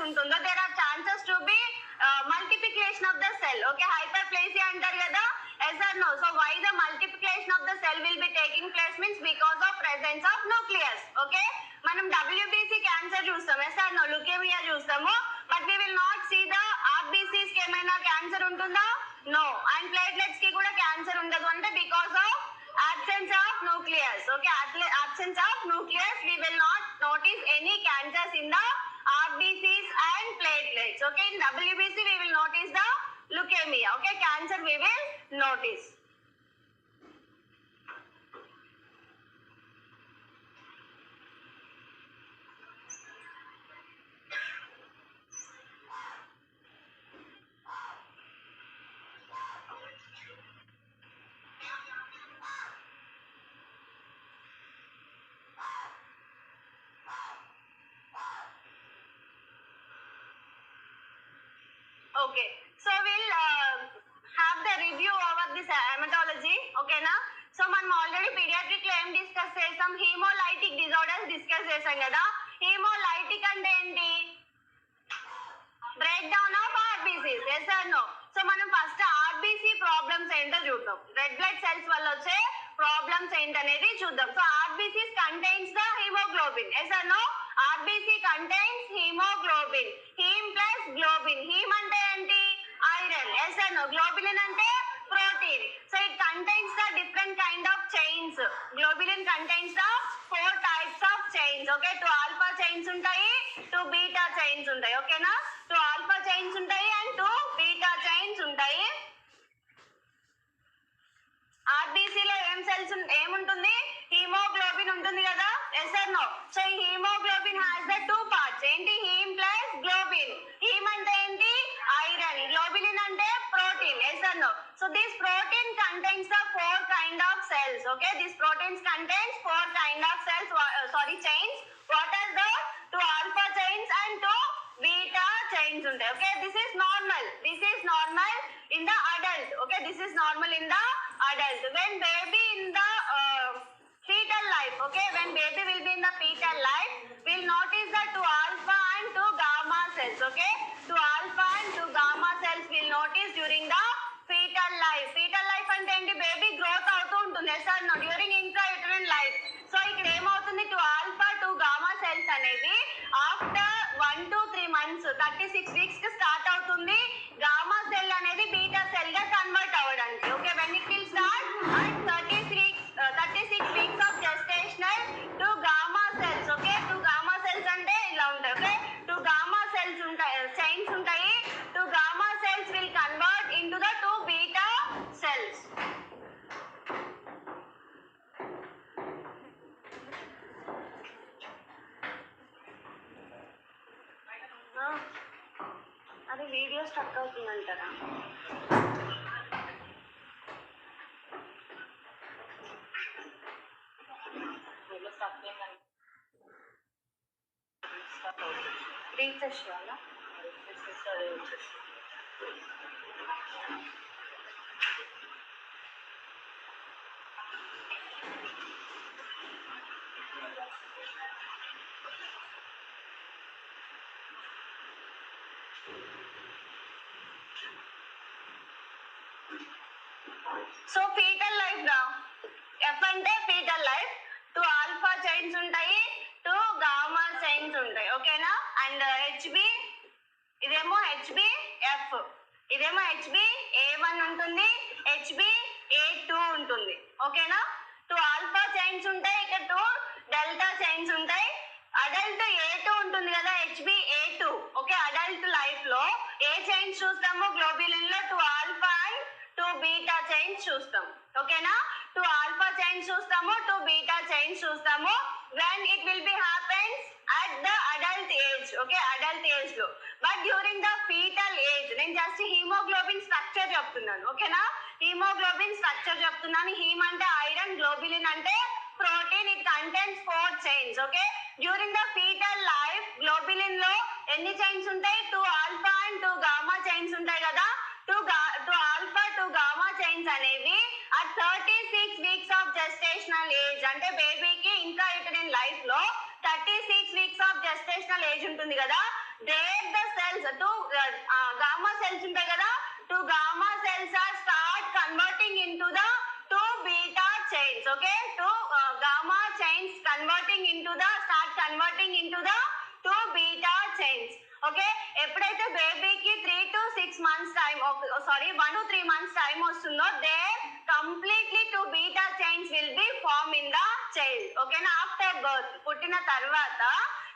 ఉంటుందో there are chances to be multiplication of the cell. Okay, hyperplasia అంటారు కదా, yes or no? So why the multiplication of the cell will be taking place means because of presence of nucleus. Okay, మనం WBC cancer చూస్తాం, yes or no? Leukaemia చూస్తాము, but we will not see the RBCs కి ఏమైనా cancer ఉంటుందా? No. And platelets కి కూడా cancer ఉండదు అంటే because of absence of nucleus. Okay, absence of nucleus, we will not notice any cancers in the RBCs and platelets. Okay, in WBC we will notice the leukemia. Okay, cancer we will notice. Okay, so we'll have the review over this hematology. Okay na, so మనం already paediatric లో ఏం discuss చేసాం, haemolytic disorders discuss చేసాం కదా. Haemolytic అంటే ఏంటి? Break down of RBCs, yes or no? So మనం first RBC problems ఏంటో చూద్దాం, రెడ్ బ్లడ్ సెల్స్ వల్ల వచ్చే ప్రాబ్లమ్స్ ఏంటనేది చూద్దాం. So RBCs contains the haemoglobin, yes or no? RBC contains hemoglobin. Heme plus globin. Heme అంటే ఏంటి? Iron. Yes or no? Globulin అంటే protein. So it contains the different kind of chains. Globulin contains the 4 types of chains. Okay, 2 alpha chains ఉంటాయి, 2 beta chains ఉంటాయి. Okay na? 2 alpha chains ఉంటాయి and 2 beta chains ఉంటాయి. RBC లో ఏముంటుంది? Haemoglobin ఉంటుంది కదా, yes or no? So ఈ haemoglobin has the 2 parts. ఏంటి? Him plus globin. హీమ్ అంటే ఏంటి? ఐరన్. గ్లోబిలిన్ అంటే protein, yes or no? So this protein contains the 4 kind of cells. Okay, this proteins contains 4 kind of cells, chains. What are the 2 alpha chains and 2 beta chains ఉంటాయి. Okay, this is normal in the adult. Okay, this is normal in the adult. When baby in the fetal life, okay, when baby will be in the fetal life, we'll notice the 2 alpha and 2 gamma cells. Okay, 2 alpha and 2 gamma cells we'll notice during the fetal life. Fetal life అంటే ఏంటి? Baby growth అవుతూ ఉంటుంది, yes or no? During intrauterine life. So ఇక్కడ ఏమవుతుంది? 2 alpha 2 gamma cells అనేవి after 1 to 3 months 36 weeks కి start అవుతుంది gamma cell అనేది బీటా సెల్ గా కన్వర్ట్ అవ్వడానికి. Okay, when it will start at 36 weeks of gestational 2 gamma cells. Okay, 2 gamma cells అంటే ఇలా ఉంటాయి. ఓకే, 2 gamma cells ఉంటాయి, chains ఉంటాయి. 2 gamma cells will convert into the 2 beta cells. అది video stuck అవుతుందంటారా? Research చేయాలా? So foetal life రా, F అంటే foetal life. 2 alpha chains ఉంటాయి, 2 గామా చైన్స్ ఉంటాయి. ఓకేనా? అండ్ హెచ్బి, ఇదేమో HbF, ఇదేమో HbA1 ఉంటుంది, HbA2 ఉంటుంది. ఓకేనా? 2 ఆల్ఫా చైన్స్ ఉంటాయి, ఇక్కడ 2 డెల్టా చైన్స్ ఉంటాయి. అడల్ట్ A2 ఉంటుంది కదా, HbA2. ఓకే, అడల్ట్ లైఫ్ లో ఏ చైన్స్ చూస్తాము? గ్లోబులిన్ లో 2 ఆల్ఫా అండ్ 2 బీటా చైన్స్ చూస్తాం. ఓకేనా? 2 ఆల్ఫా చైన్స్ చూస్తాము, 2 బీటా చైన్స్ చూస్తాము. when it will be happens at the adult age. Okay, adult age లో. but during the fetal age, నేను just haemoglobin structure చెప్తున్నాను. ఓకేనా? హీమోగ్లోబిన్ స్ట్రక్చర్ చెప్తున్నాను. హీమ్ అంటే ఐరన్, గ్లోబులిన్ అంటే protein. It contains 4 chains. Okay, during the fetal life globulin లో ఎన్ని chains ఉంటాయి? 2 ఆల్ఫా అండ్ 2 గామా చైన్స్ ఉంటాయి కదా. 2 ఆల్ఫా 2 గామా చైన్స్ అనేవి at 36 weeks of gestational age, అంటే బేబీకి ఇంట్రాయూటరైన్ లైఫ్ లో 36 weeks of gestational age ఉంటుంది కదా, there gamma cells ఉంటాయి కదా, 2 gamma cells are start converting into the 2 beta chains. Okay, 2 gamma chains start converting into the 2 beta chains. Okay, ఎప్పుడైతే బేబీకి 3 to 6 months time, 1 to 3 months time వస్తుందో, they completely 2 beta chains will be formed in the child. Okay na, after birth, పుట్టిన తర్వాత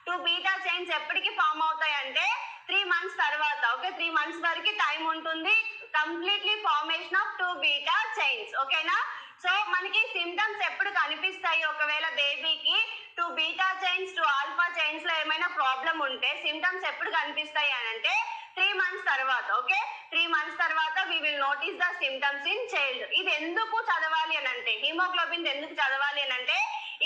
2 beta chains ఎప్పటికి form అవుతాయి అంటే 3 months తర్వాత. Okay, 3 months వరకు టైం ఉంటుంది completely formation of 2 beta chains. ఓకేనా, సో మనకి సిమ్టమ్స్ ఎప్పుడు కనిపిస్తాయి ఒకవేళ బేబీకి 2 beta chains 2 alpha chains లో ఏమైనా ప్రాబ్లం ఉంటే సిమ్టమ్స్ ఎప్పుడు కనిపిస్తాయి అని అంటే 3 months తర్వాత. ఓకే, 3 months తర్వాత we will notice the symptoms in child. ఇది ఎందుకు చదవాలి అని అంటే, హిమోగ్లోబిన్ ఎందుకు చదవాలి అని అంటే,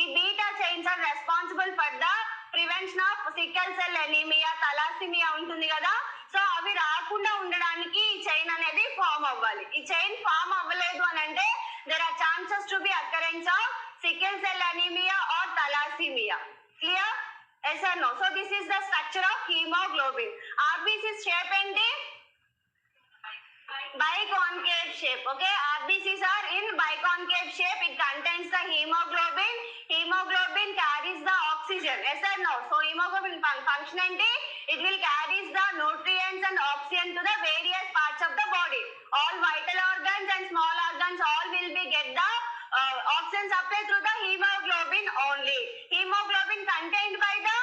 ఈ beta chains are responsible for the prevention of sickle cell anemia, thalassemia ఉంటుంది కదా, సో అవి రాకుండా ఉండడానికి ఈ చైన్ అనేది ఫామ్ అవ్వాలి. ఈ చైన్ ఫామ్ అవ్వలేదు అని అంటే there are chances to be occurrence of sickle cell anemia or thalassemia. Clear? Yes or no? So this is the structure of hemoglobin. RBC's shape ఏంటి? Biconcave shape. Okay, RBCs are in biconcave shape. It contains the hemoglobin. Hemoglobin carries the oxygen. Yes or no? So hemoglobin function ఏంటి? It will carries the nutrients and oxygen to the various parts of the body. All vital organs and small organs all will be get the oxygen supply through the hemoglobin only. Hemoglobin contained by the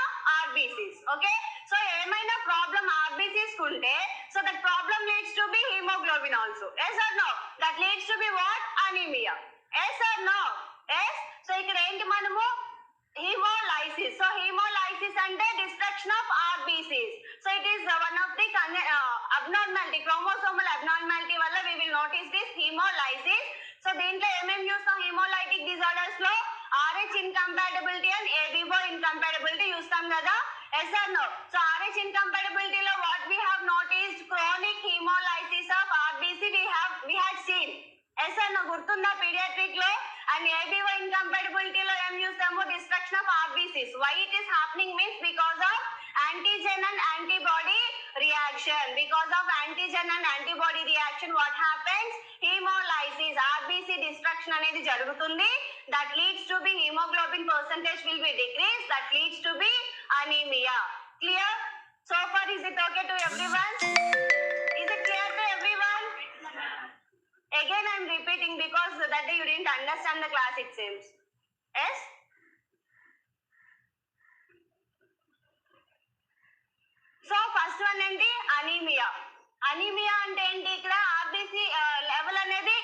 RBCs. Okay, so ఏమైనా problem RBCs ఉంటే, so that problem leads to be hemoglobin also. Yes or no? That leads to be what? Anemia. Yes or no? Yes. So ఇక్కడ ఏంటి మనము hemolysis. So hemolysis అంటే destruction of RBCs. So it is one of the abnormality, chromosomal abnormality వల్ల we will notice this hemolysis. So దీంట్లో ఏమేమి చూస్తాం hemolytic disorders లో? RH incompatibility and ABO incompatibility చూస్తాం కదా. Yes or no? So RH incompatibility లో what we have noticed, chronic hemolysis of RBC we had seen. Yes or no? గుర్తుందా pediatric లో? And ABO incompatibility లో ఏం చూస్తాము? Destruction of RBCs. Why it is happening means because of antigen and antibody reaction. Because of antigen and antibody reaction, what happens? Hemolysis, RBC destruction అనేది జరుగుతుంది. That leads to be hemoglobin percentage will be decreased. That leads to be anemia. Clear? So far is it okay to everyone? Is it clear to everyone? Again I am repeating because that day you didn't understand the class it seems. Yes? So first one ఏంటి? Anemia. Anemia అంటే ఏంటి? ఇక్కడ RBC level అనేది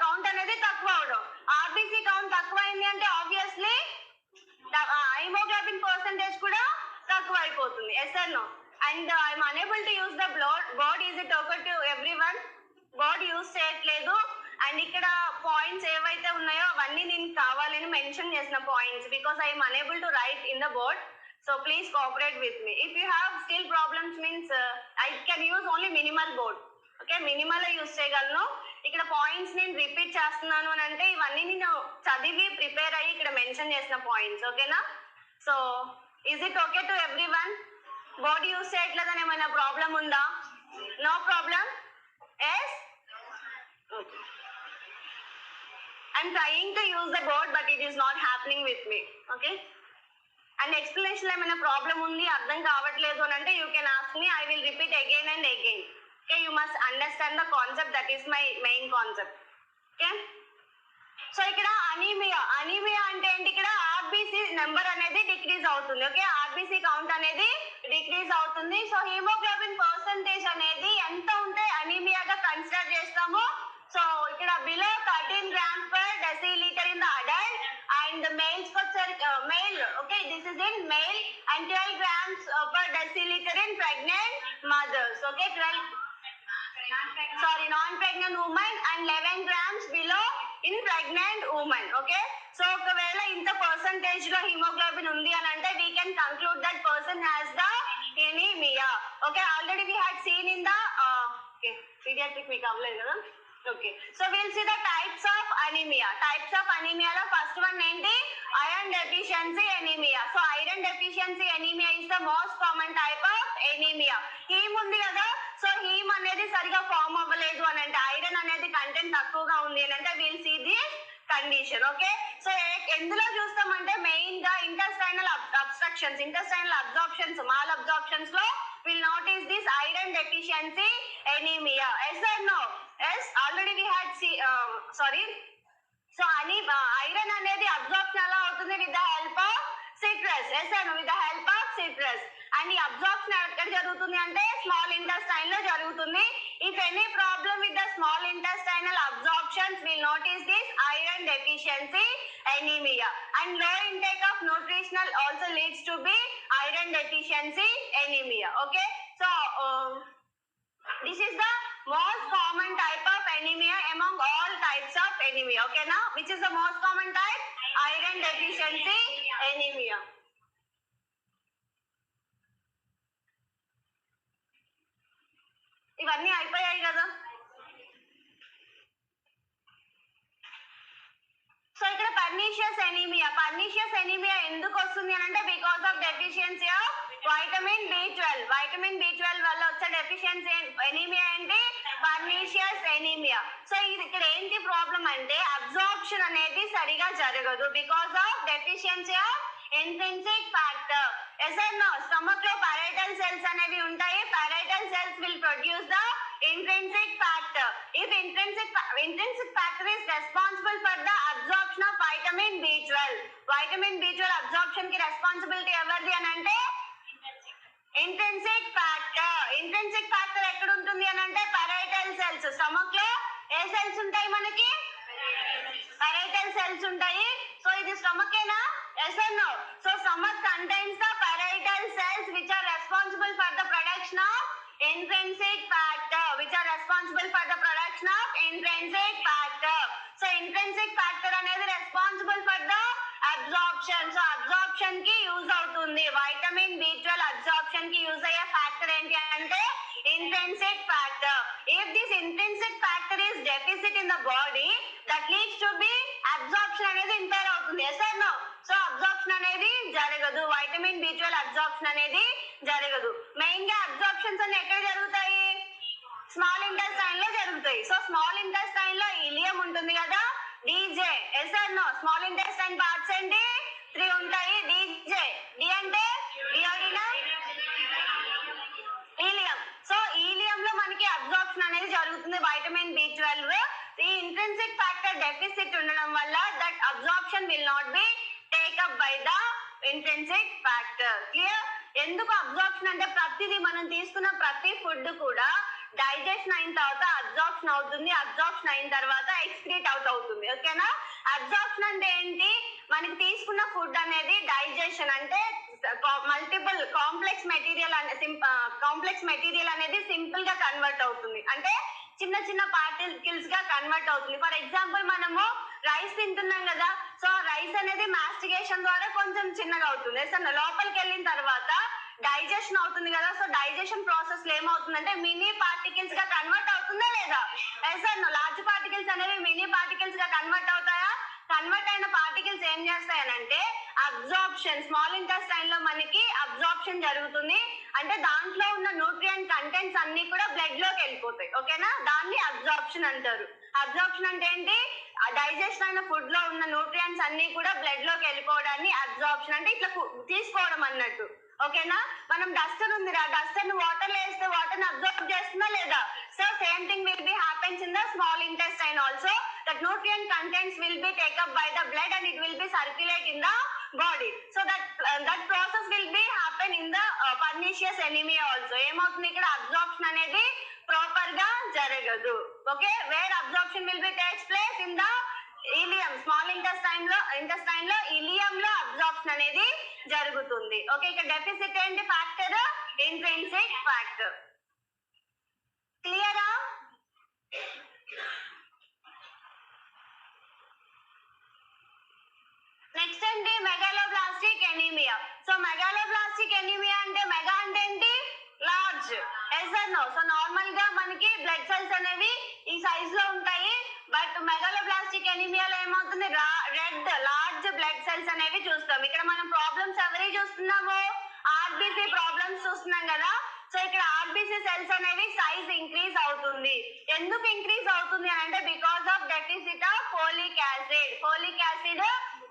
count అనేది తక్కువ అవడం. RBC count తక్కువ అయింది అంటే ఆబ్వియస్లీ hemoglobin percentage కూడా తక్కువ అయిపోతుంది. Yes or no? And I am unable to use the board. Is it okay to everyone? Board use చేయట్లేదు. అండ్ ఇక్కడ పాయింట్స్ ఏవైతే ఉన్నాయో అవన్నీ నేను కావాలని మెన్షన్ చేసిన points, because I'm unable to right in the board. So please cooperate with me. If you have still problems means I can use only minimal board. Okay, minimal use చేయగలను. ఇక్కడ points నేను repeat చేస్తున్నాను అని అంటే ఇవన్నీ నేను చదివి prepare అయ్యి ఇక్కడ మెన్షన్ చేసిన పాయింట్స్. ఓకేనా? So is it okay to every one? Board use చేయట్లేదని ఏమైనా ప్రాబ్లం ఉందా? No problem. Yes? Okay. I'm trying to use the board but it is not happening with me. Okay? And explanation lo emana problem undi ardham kavatledu anante you can ask me. I will repeat again and again. Okay, you must understand the concept. That is my main concept. Okay? So ఇక్కడ anaemia అంటే ఏంటి? ఇక్కడ RBC number అనేది decrease అవుతుంది. Okay, RBC count అనేది decrease అవుతుంది. So haemoglobin percentage అనేది ఎంత ఉంటే అనీమియాగా కన్సిడర్ చేస్తాము. సో ఇక్కడ below 13 grams per deciliter in the adult and males male. Okay, this is in male and 12 grams per deciliter in pregnant mothers. Okay, non-pregnant woman and 11 grams below in pregnant woman. Okay, so ఒకవేళ ఇంత percentage లో haemoglobin ఉంది అని అంటే we can conclude that person has the anemia. Okay, already we had seen in the okay pediatric మీకు అవ్వలేదు కదా. Okay, so we'll see the types of anemia. Types of anemia lo first one enti iron deficiency anemia. So iron deficiency anemia is the most common type of anemia. Heme undi kada, so heme anedi sariga form avvaledu అని అంటే iron అనేది content తక్కువగా ఉంది అని అంటే we'll see this condition. Okay, so ఎందులో చూస్తామంటే main గా intestinal obstructions, intestinal absorptions, mal absorptions లో we'll notice this iron deficiency anemia. Yes or no? Yes, already we had sorry. So iron అనేది absorption ఎలా అవుతుంది with the help of citrus. Yes or no? With the help of citrus. And ఈ absorption ఎక్కడ జరుగుతుంది అంటే small intestine లో జరుగుతుంది. If any problem with the small intestinal absorptions, we'll notice this iron deficiency anemia. And low intake of nutritional also leads to be iron deficiency anemia. Okay, so this is the most common type of anemia among all types of anemia. Okay, now which is the most common type? Iron deficiency anemia. ఇవన్నీ అయిపోయాయి కదా. So ఇక్కడ pernicious anaemia ఎందుకు వస్తుంది అని అంటే because of deficiency of vitamin B12. Vitamin B12 వల్ల వచ్చే డెఫిషియన్సీ ఎనీమియా ఏంటి? Pernicious anaemia. సో ఇది ఇక్కడ ఏంటి ప్రాబ్లం అంటే అబ్జార్ప్షన్ అనేది సరిగా జరగదు because of deficiency of intrinsic factor. Yes or no? Stomach లో parietal cells అనేవి ఉంటాయి. parietal cells will produce the intrinsic factor. If intrinsic factor is responsible for the absorption of vitamin B12. vitamin B12 absorption ki responsibility evardi అని అంటే intrinsic factor ఎక్కడ ఉంటుంది అని అంటే parietal cells. Stomach లో ఏ cells ఉంటాయి మనకి? parietal cells ఉంటాయి. సో ఇది స్టమక్ ఏనా? Yes or no? So stomach contains the parietal cells which are responsible for the production of intrinsic factor. So intrinsic factor అనేది responsible for the absorption. So absorption కి use అవుతుంది. Vitamin B12 absorption కి use అయ్యే factor ఏంటి అంటే intrinsic factor. If this intrinsic factor is deficit in the body, that leads to be absorption అనేది impair అవుతుంది. Yes or no? So absorption అనేది జరగదు. వైటమిన్ B12 అబ్జార్ప్షన్ అనేది జరగదు. మెయిన్ గా అబ్జార్ప్షన్స్ అన్ని ఎక్కడ జరుగుతాయి? స్మాల్ ఇంటెస్టైన్ లో జరుగుతాయి. సో స్మాల్ ఇంటెస్టైన్ లో ఇలియం ఉంటుంది కదా, DJ. Yes or no? Small intestine parts ఏంటి? 3 ఉంటాయి. డీజే, డి అంటే డియోడినం, ఈలియం. సో ఈలియం లో మనకి అబ్జార్ప్షన్ అనేది జరుగుతుంది వైటమిన్ B12. ఈ ఇంట్రిన్సిక్ ఫ్యాక్టర్ డెఫిసిట్ ఉండడం వల్ల that absorption will not be take up by the intrinsic factor. Clear? ఎందుకు అబ్జార్ప్షన్ అంటే ప్రతిదీ మనం తీసుకున్న ప్రతి ఫుడ్ కూడా డైజెషన్ అయిన తర్వాత అబ్జార్ప్షన్ అవుతుంది. అబ్జార్ప్షన్ అయిన తర్వాత ఎక్స్క్రీట్ అవుట్ అవుతుంది. ఓకేనా? అబ్జార్ప్షన్ అంటే ఏంటి? మనకి తీసుకున్న ఫుడ్ అనేది డైజెషన్ అంటే మల్టిపుల్ కాంప్లెక్స్ మెటీరియల్ అనేది సింపుల్ గా కన్వర్ట్ అవుతుంది. అంటే చిన్న చిన్న పార్టికల్స్ గా కన్వర్ట్ అవుతుంది. ఫర్ ఎగ్జాంపుల్ మనము రైస్ తింటున్నాం కదా, సో రైస్ అనేది మాస్టిగేషన్ ద్వారా కొంచెం చిన్నగా అవుతుంది. లోపలికి వెళ్ళిన తర్వాత డైజెషన్ అవుతుంది కదా, సో డైజెషన్ ప్రాసెస్ లో ఏమవుతుందంటే మినీ పార్టికల్స్ గా కన్వర్ట్ అవుతుందా లేదా? లార్జ్ పార్టికల్స్ అనేవి మినీ పార్టికల్స్ గా కన్వర్ట్ అవుతాయా? కన్వర్ట్ అయిన పార్టికల్స్ ఏం చేస్తాయనంటే అబ్జార్ప్షన్, స్మాల్ ఇంటెస్టైన్ లో మనకి అబ్జార్ప్షన్ జరుగుతుంది. అంటే దాంట్లో ఉన్న న్యూట్రియంట్ కంటెంట్స్ అన్ని కూడా బ్లడ్ లోకి వెళ్ళిపోతాయి. ఓకేనా? దాన్ని అబ్జార్ప్షన్ అంటారు. అబ్జార్ప్షన్ అంటే ఏంటి? డైజెషన్ అయిన ఫుడ్ లో ఉన్న న్యూట్రియంట్స్ అన్ని కూడా బ్లడ్ లోకి వెళ్ళిపోవడాన్ని అబ్జార్ప్షన్ అంటే ఇట్లా తీసుకోవడం అన్నట్టు. ఓకేనా? మనం డస్టర్ ఉంది, డస్టర్ ను వాటర్ లో వేస్తే వాటర్ ని అబ్జర్వ్ చేస్తుందా లేదా? So same thing will be happens in the small intestine also. That nutrient contents will be take up by the blood and it will be circulate in the body. So that process will be happen in the pernicious anemia also. ఏమవుతుంది ఇక్కడ? Absorption అనేది proper గా జరగదు. Okay? Where absorption will be takes place in the ileum. Small intestine లో ileum లో absorption అనేది జరుగుతుంది. Okay? ఇక్కడ డెఫిసిట్ ఏంటి ఫ్యాక్టర్? Intrinsic factor. క్లియరా? నెక్స్ట్ ఏంటి? Megaloblastic anaemia. So megaloblastic anaemia అంటే మెగా అంటే ఏంటి? Large. Yes or no? So normal గా మనకి బ్లడ్ సెల్స్ అనేవి ఈ సైజ్ లో ఉంటాయి. బట్ మెగాలోబ్లాస్టిక్ ఎనీమియాలో ఏమవుతుంది? రెడ్ లార్జ్ బ్లడ్ సెల్స్ అనేవి చూస్తాం. ఇక్కడ మనం ప్రాబ్లమ్స్ ఎవరి చూస్తున్నాము? ఆర్బీసీ ప్రాబ్లమ్స్ చూస్తున్నాం కదా. సో ఇక్కడ ఆర్బీసీ సెల్స్ అనేవి సైజ్ ఇంక్రీజ్ అవుతుంది. ఎందుకు ఇంక్రీజ్ అవుతుంది అని అంటే because of deficit of folic acid. Folic acid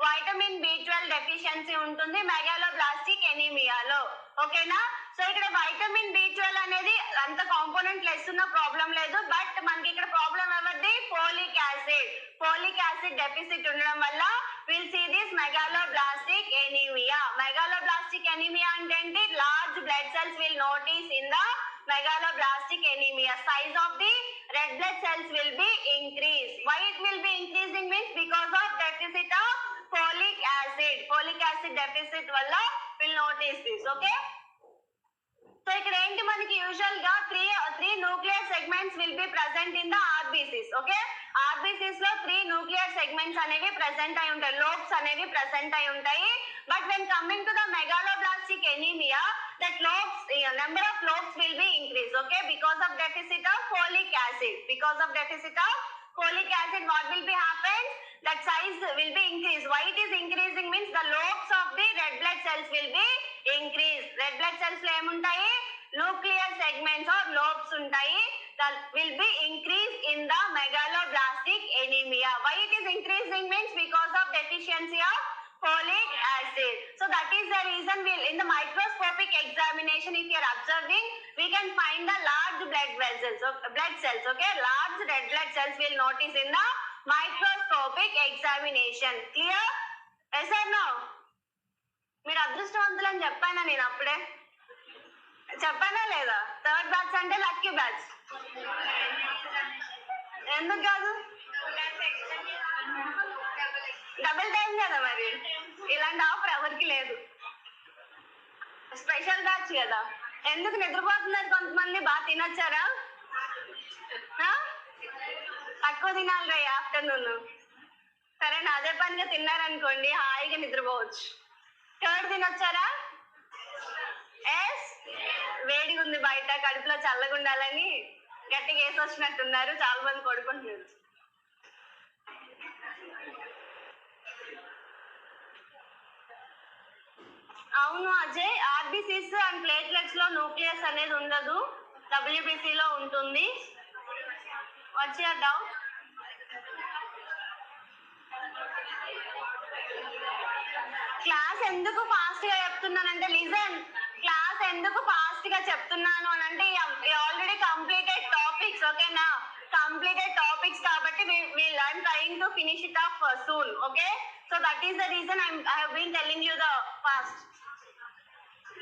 vitamin B12 deficiency ఉంటుంది మెగాలోబ్లాస్టిక్ ఎనీమియాలో. ఓకేనా? సో ఇక్కడ వైటమిన్ B12 అనేది అంత కాంపోనెంట్ లెస్ ఉన్న ప్రాబ్లం లేదు. బట్ మనకి ఇక్కడ ప్రాబ్లం ఎవరిది? Folic acid. Folic acid deficit ఉండడం వల్ల will see this megaloblastic anaemia. Megaloblastic anaemia అంటే ఏంటి? Large blood cells will notice in the megaloblastic anemia. Size of the red blood cells will be increased. Why it will be increasing means because of deficit of folic acid. Folic acid deficit valla will notice this. Okay. So ఇక్కడ ఏంటి మనకి usual గా three nuclear segments will be present in the RBCs. Okay, RBCs లో 3 nuclear segments అనేవి present అయి ఉంటాయి, lobes అనేవి present అయి ఉంటాయి. But when coming to the megaloblastic anaemia that lobes number of lobes will be increased. Okay, because of deficit of folic acid. Because of deficit of folic acid, what will be happen? That size will be increased. Why it is increasing means the lobes of the red blood cells will be increased. Red blood cells lo em untayi? Nuclear segments or lobes untayi that will be increased in the megaloblastic anemia. Why it is increasing means because of deficiency of folic acid. So that is the reason in the microscopic examination, if you are observing, we can find the large blood vessels, blood cells. Okay, large red blood cells will notice in the microscopic examination. Clear? Yes or no? మీరు అదృష్టవంతులని చెప్పానా నేను అప్పుడే? చెప్పానా లేదా? Third batch అంటే lucky batch. ఎందుకు కాదు? Double time కదా మరి. ఇలాంటి ఆఫర్ ఎవరికి లేదు. స్పెషల్ బ్యాచ్ కదా. ఎందుకు నిద్రపోతున్నారు కొంతమంది? బాగా తినొచ్చారా? తక్కువ తినాలి రా ఆఫ్టర్నూన్. సరేనా? అదే పనిగా తిన్నారనుకోండి హాయిగా నిద్రపోవచ్చు. థర్డ్ తినొచ్చారా? ఎస్, వేడిగా ఉంది బయట, కడుపులో చల్లగా ఉండాలని గట్టిగా వేసి వచ్చినట్టున్నారు, చాలా మంది పడుకుంటున్నారు. అవును అజయ్, ఆర్బీసీస్ అండ్ ప్లేట్లెట్స్ లో న్యూక్లియస్ అనేది ఉండదు, డబ్ల్యూబీసీ లో ఉంటుంది. What's your doubt? క్లాస్ ఎందుకు ఫాస్ట్ గా చెప్తున్నానంటే లిజన్, క్లాస్ ఎందుకు ఫాస్ట్ గా చెప్తున్నాను అని అంటే ఆల్రెడీ కంప్లీటెడ్ టాపిక్స్. ఓకేనా? కంప్లీటెడ్ టాపిక్స్ కాబట్టి I'm trying to finish it off soon. Okay, so that is the reason I have been telling you the fast.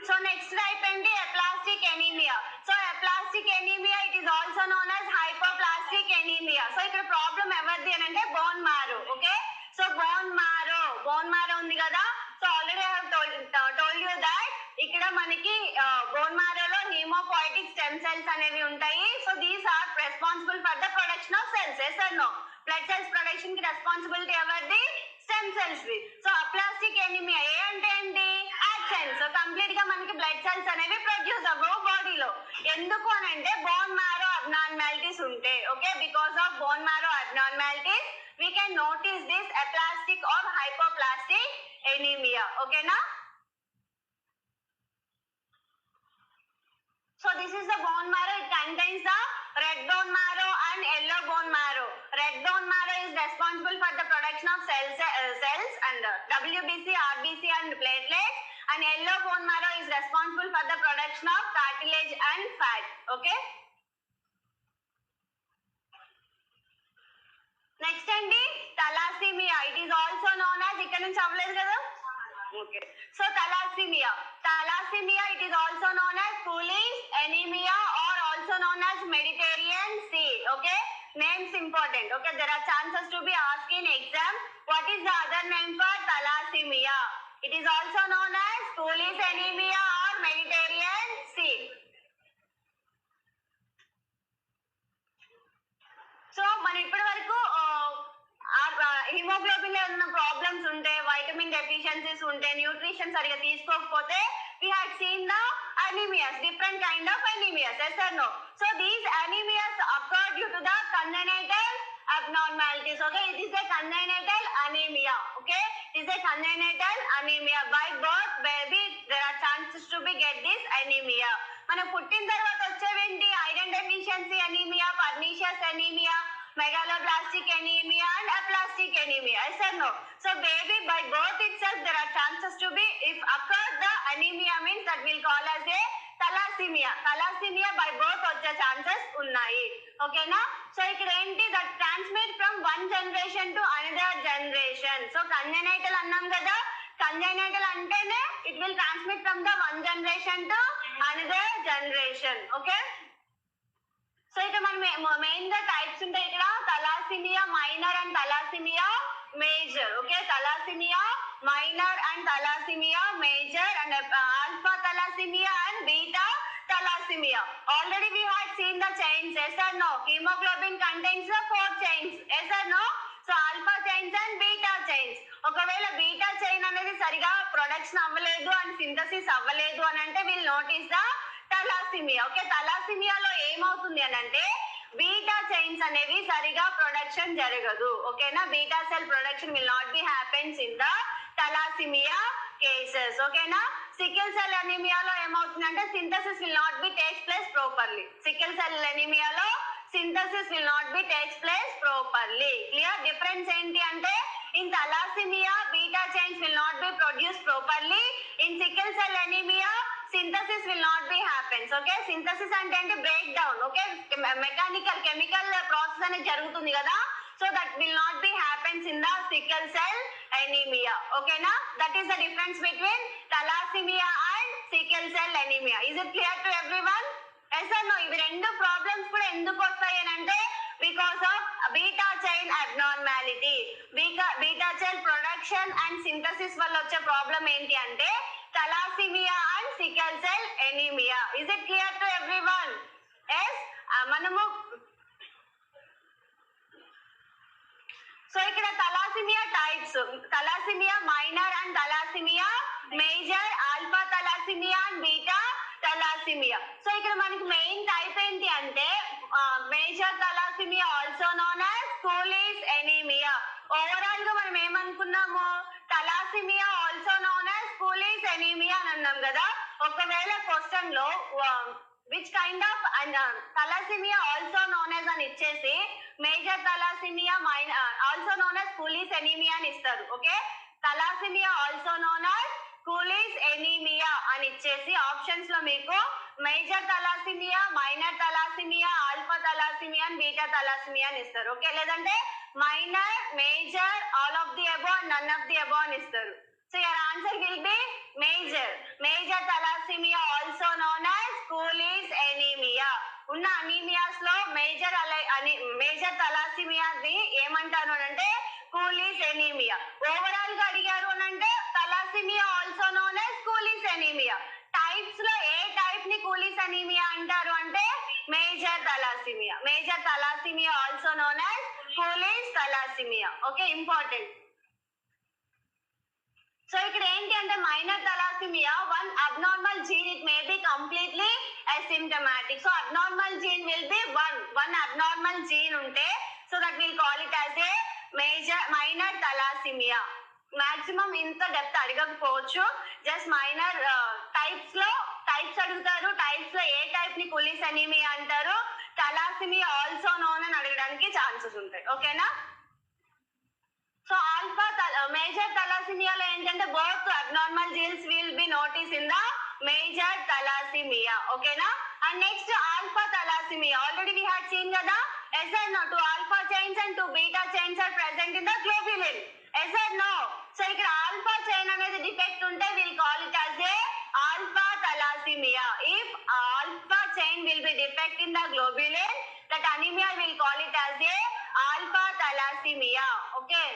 So next type ఏంటి? aplastic anemia. So aplastic anemia, it is also known as hypoplastic anemia. So ఇక్కడ problem ఎవరిది అని అంటే bone marrow. Okay, so bone marrow ఉంది కదా. So already I have told you that ఇక్కడ మనకి bone మ్యారోలో హీమోపోయిటిక్ స్టెమ్ సెల్స్ అనేవి ఉంటాయి. So these are responsible for the production of cells. Yes or no? Blood cells production కి responsibility ఎవరిది? Stem cells వి. సో అప్లాస్టిక్ ఎనీమియా ఏ అంటే ఏంటి? యాబ్సెంట్. సో కంప్లీట్ గా మనకి బ్లడ్ సెల్స్ అనేవి ప్రొడ్యూస్ అవ్వవు బాడీలో. ఎందుకు అని అంటే బోన్ మ్యారో అబ్నార్మాలిటీస్ ఉంటే. Okay, because of bone marrow abnormalities we can notice this aplastic or hypoplastic anemia. Okay na? So this is the bone marrow. It contains the red bone marrow and yellow bone marrow. Red bone marrow is responsible for the production of cells and WBC, RBC and platelets, and yellow bone marrow is responsible for the production of cartilage and fat. Okay, next అండి thalassemia. It is also known as, ఇక్కడ నుంచి అవ్వలేదు కదా. Okay, so thalassemia it is also known as Cooley's anemia or also known as Mediterranean Sea. Okay, names important. Okay, there are chances to be asked in exam. What is the other name for thalassemia? It is also known as Cooley's anemia or Mediterranean Sea. So మనం ఇప్పటి వరకు haemoglobin లో ఏదైనా problems ఉంటే, vitamin deficiencies ఉంటే, nutrition సరిగా తీసుకోకపోతే we had seen the anemias, different kind of anemias, yes or no? So these anemias occur due to the congenital abnormalities. Okay, it is a congenital anemia. Okay, it is a congenital anemia. By birth baby there are chances to be get this anemia. మనం పుట్టిన తర్వాత వచ్చేవేంటి? Iron deficiency anemia, pernicious anemia, megaloblastic anemia and aplastic anemia, yes or no? So baby by birth itself there are chances to be, if occur the anemia means that we'll call as a thalassemia. Thalassemia by birth వచ్చే chances ఉన్నాయి. ఓకేనా? So ఇక్కడ ఏంటి, that transmit from one generation to another generation. So congenital అన్నాం కదా, congenital అంటేనే it will transmit from the one generation to another generation. Okay, so ఇక్కడ మనం మెయిన్ గా టైప్స్ ఉంటాయి ఇక్కడ, thalassemia minor and thalassemia major. Okay, thalassemia minor and thalassemia major and alpha thalassemia and beta thalassemia. Already we had seen the chains, yes or no? Hemoglobin contains the 4 chains, yes or no? So alpha chains and beta chains. ఒకవేళ beta chain అనేది సరిగా production అవ్వలేదు and synthesis అవ్వలేదు అని అంటే will notice the థలాసిమియా. Okay, థలాసిమియాలో ఏమవుతుంది అని అంటే బీటా చైన్స్ అనేవి సరిగా ప్రొడక్షన్ జరగదు. ఓకేనా, beta cell production will not be happens in the thalassemia cases. ఓకేనా, సికిల్ సెల్ అనీమియాలో ఏమవుతుందంటే synthesis will not be takes place properly. Sickle cell అనీమియాలో synthesis will not be takes place properly. Clear? Difference ఏంటి అంటే in thalassemia beta chains will not be produced properly. In sickle cell anemia synthesis will not be happens. Okay, synthesis అంటే అంటే break down. Okay, mechanical chemical process అనేది జరుగుతుంది కదా, so that will not be happens in the sickle cell anemia. Okay na, that is the difference between thalassemia and sickle cell anemia. Is it clear to everyone? Yes or no? ఇవి రెండు problems కూడా ఎందుకు వస్తాయి అని అంటే because of beta chain abnormality. Beta chain production and synthesis వల్ల వచ్చే problem ఏంటి అంటే thalassemia and sickle cell anemia. Is it clear to everyone? Yes, మనము సో ఇక్కడ thalassemia types, thalassemia minor and thalassemia major, alpha thalassemia and beta thalassemia. So ఇక్కడ మనకి main type ఏంటి అంటే major thalassemia also known as Cooley's anaemia. Overall గా మనం ఏమనుకున్నాము, thalassemia also known as Cooley's anaemia అని అన్నాం కదా. ఒకవేళ క్వశ్చన్ లో which kind of thalassemia also known as అని ఇచ్చేసి major thalassemia also known as Cooley's anaemia అని ఇస్తారు. Okay, thalassemia also known as Cooley's anaemia అని ఇచ్చేసి ఆప్షన్స్ లో మీకు major thalassemia, minor thalassemia, alpha thalassemia and beta thalassemia అని ఇస్తారు. ఓకే, లేదంటే minor, major, all of the above and none of the above అని ఇస్తారు. So your answer will be major. Major thalassemia also known as Cooley's anaemia. ఉన్న anaemias లో major thalassemia ది ఏమంటారు అంటే కూలీస్ ఎనీమియా. ఓవరాల్ గా అడిగారు అని అంటే thalassemia also known as Cooley's anemia. Types లో ఏ టైప్ ని కూలీస్ అనీమియా అంటారు అంటే major thalassemia. Major thalassemia also known as Cooley's thalassemia. Okay, important. So ఇక్కడ ఏంటి అంటే minor thalassemia one abnormal gene, it may be completely asymptomatic. So abnormal gene will be one abnormal gene ఉంటే so that will call it as a minor thalassemia. Maximum ఇంత depth అడగకపోవచ్చు, just minor types లో types అడుగుతారు. Types లో ఏ type ని coolies anaemia అంటారు, thalassemia also known అని అడగడానికి ఛాన్సెస్ ఉంటాయి. ఓకేనా, సో ఆల్ఫా మేజర్ thalassemia లో ఏంటంటే both abnormal genes will be notice in the major thalassemia. ఓకేనా, and next alpha thalassemia already we had seen కదా. yes or no, two alpha chains and two beta chains are present in the globulin. yes or no? So ఇక్కడ alpha chain అనేది defect ఉంటే will call it as A alpha thalassemia. if alpha chain will be defect in the globulin, that anemia will call it as a alpha thalassemia. okay,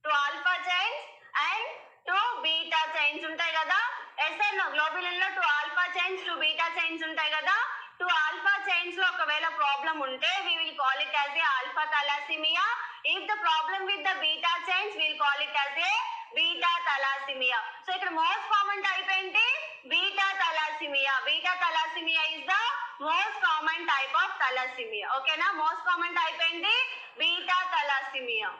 two alpha chains and two beta chains ఉంటాయి కదా. yes or no, globulin లో two alpha chains, two beta chains ఉంటాయి కదా. two alpha chains chains లో ఒకవేళ problem ఉంటే we will call it as a alpha thalassemia. If the problem with the beta chains, we will call it as a beta thalassemia. So ఇక్కడ most common type ఏంటి? Beta thalassemia. Beta thalassemia is the most common type of thalassemia. Okay na? Most common type ఏంటి? Beta thalassemia.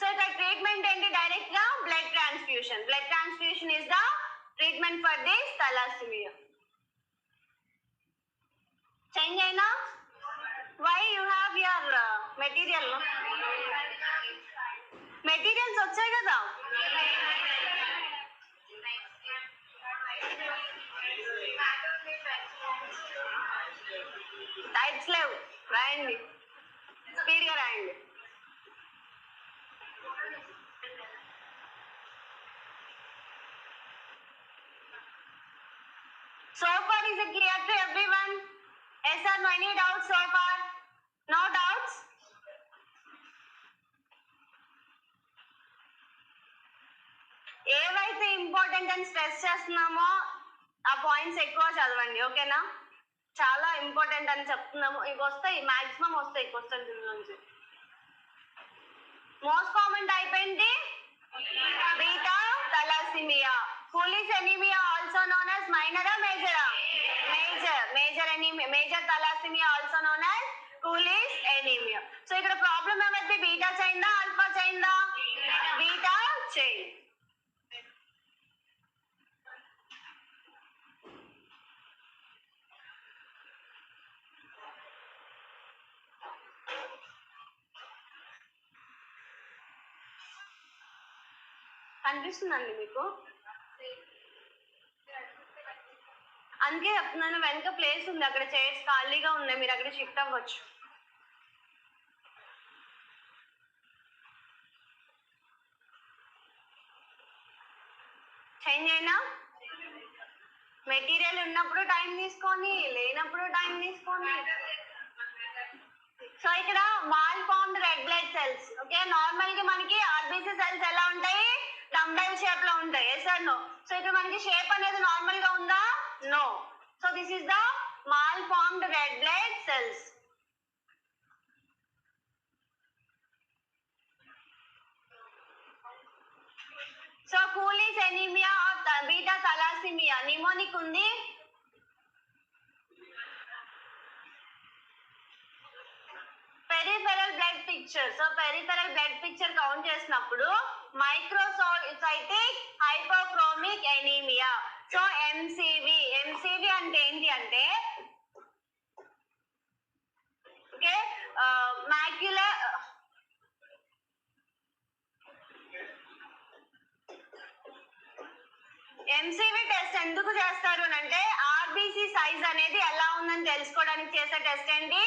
So the treatment ఏంటి? Direct గా blood transfusion. Blood transfusion is the treatment for this thalassemia. Change అయినా? Why you have your material? No? Materials వచ్చాయి కదా? Types లేవు, రాయండి, speed గా రాయండి. So far is it clear to everyone? Yes or no? Any doubts so far? No doubts? ఏవైతే important అని stress చేస్తున్నామో ఆ పాయింట్స్ ఎక్కువ చదవండి. ఓకేనా? చాలా ఇంపార్టెంట్ అని చెప్తున్నాము. ఇవి వస్తాయి, మాక్సిమం వస్తాయి క్వశ్చన్స్ నుంచి. మోస్ట్ కామన్ టైప్ ఏంటి? Beta thalassemia. Cooley's anemia also known as minor or major? Major anemia. Major thalassemia also known as Cooley's anemia. So ఇక్కడ ప్రాబ్లం ఏమైతే బీటా చైన్ దా ఆల్ఫా చైన్ దా? Beta chain. కనిపిస్తుందండి మీకు? అందుకే చెప్తున్నాను, వెనక ప్లేస్ ఉంది, అక్కడ చైర్స్ ఖాళీగా ఉన్నాయి, మీరు అక్కడ షిఫ్ట్ అవ్వచ్చు. చేంజ్ అయినా? మెటీరియల్ ఉన్నప్పుడు టైం తీసుకొని, లేనప్పుడు టైం తీసుకొని. సో ఇక్కడ mall formed red blood cells. Okay, normal గా మనకి ఆర్బీసీ సెల్స్ ఎలా ఉంటాయి? డంబెల్ షేప్ లో ఉంటాయి. Yes or no? సో ఇక్కడ మనకి షేప్ అనేది నార్మల్ గా ఉందా? No. So this is the malformed red blood cells. So Cooley's anemia or beta thalassemia, mnemonic ఉంది. Peripheral blood picture. So peripheral blood picture count చేసినప్పుడు microcytic hypochromic anemia. So MCV. MCV అంటే ఏంటి అంటే okay, macular MCV test ఎందుకు చేస్తారు అని అంటే RBC size అనేది ఎలా ఉందని తెలుసుకోవడానికి చేసే టెస్ట్ ఏంటి?